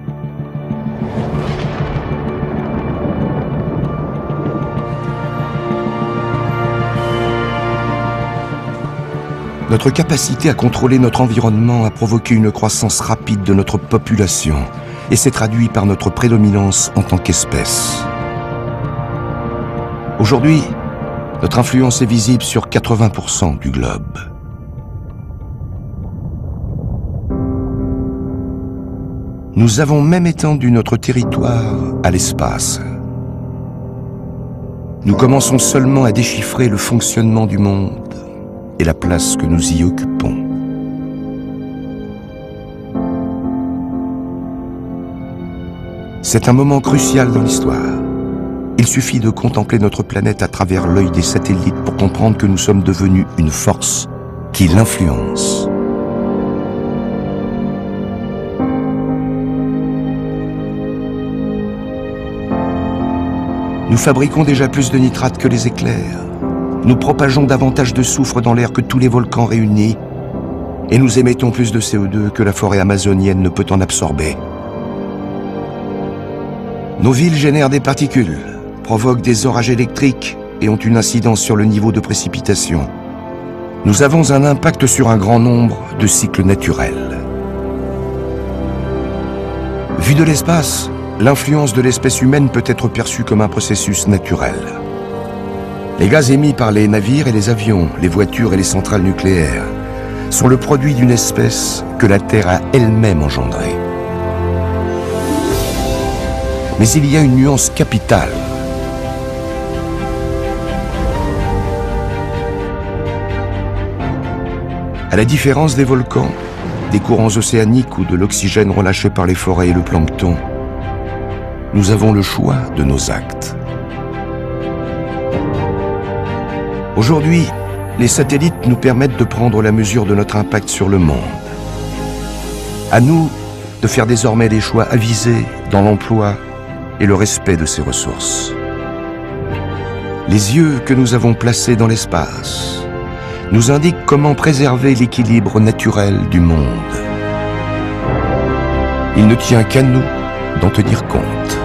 Notre capacité à contrôler notre environnement a provoqué une croissance rapide de notre population et s'est traduit par notre prédominance en tant qu'espèce. Aujourd'hui, notre influence est visible sur 80% du globe. Nous avons même étendu notre territoire à l'espace. Nous commençons seulement à déchiffrer le fonctionnement du monde et la place que nous y occupons. C'est un moment crucial dans l'histoire. Il suffit de contempler notre planète à travers l'œil des satellites pour comprendre que nous sommes devenus une force qui l'influence. Nous fabriquons déjà plus de nitrates que les éclairs. Nous propageons davantage de soufre dans l'air que tous les volcans réunis. Et nous émettons plus de CO2 que la forêt amazonienne ne peut en absorber. Nos villes génèrent des particules, provoquent des orages électriques et ont une incidence sur le niveau de précipitation. Nous avons un impact sur un grand nombre de cycles naturels. Vu de l'espace, l'influence de l'espèce humaine peut être perçue comme un processus naturel. Les gaz émis par les navires et les avions, les voitures et les centrales nucléaires sont le produit d'une espèce que la Terre a elle-même engendrée. Mais il y a une nuance capitale. À la différence des volcans, des courants océaniques ou de l'oxygène relâché par les forêts et le plancton, nous avons le choix de nos actes. Aujourd'hui, les satellites nous permettent de prendre la mesure de notre impact sur le monde. À nous de faire désormais des choix avisés dans l'emploi et le respect de ces ressources. Les yeux que nous avons placés dans l'espace nous indiquent comment préserver l'équilibre naturel du monde. Il ne tient qu'à nous d'en tenir compte.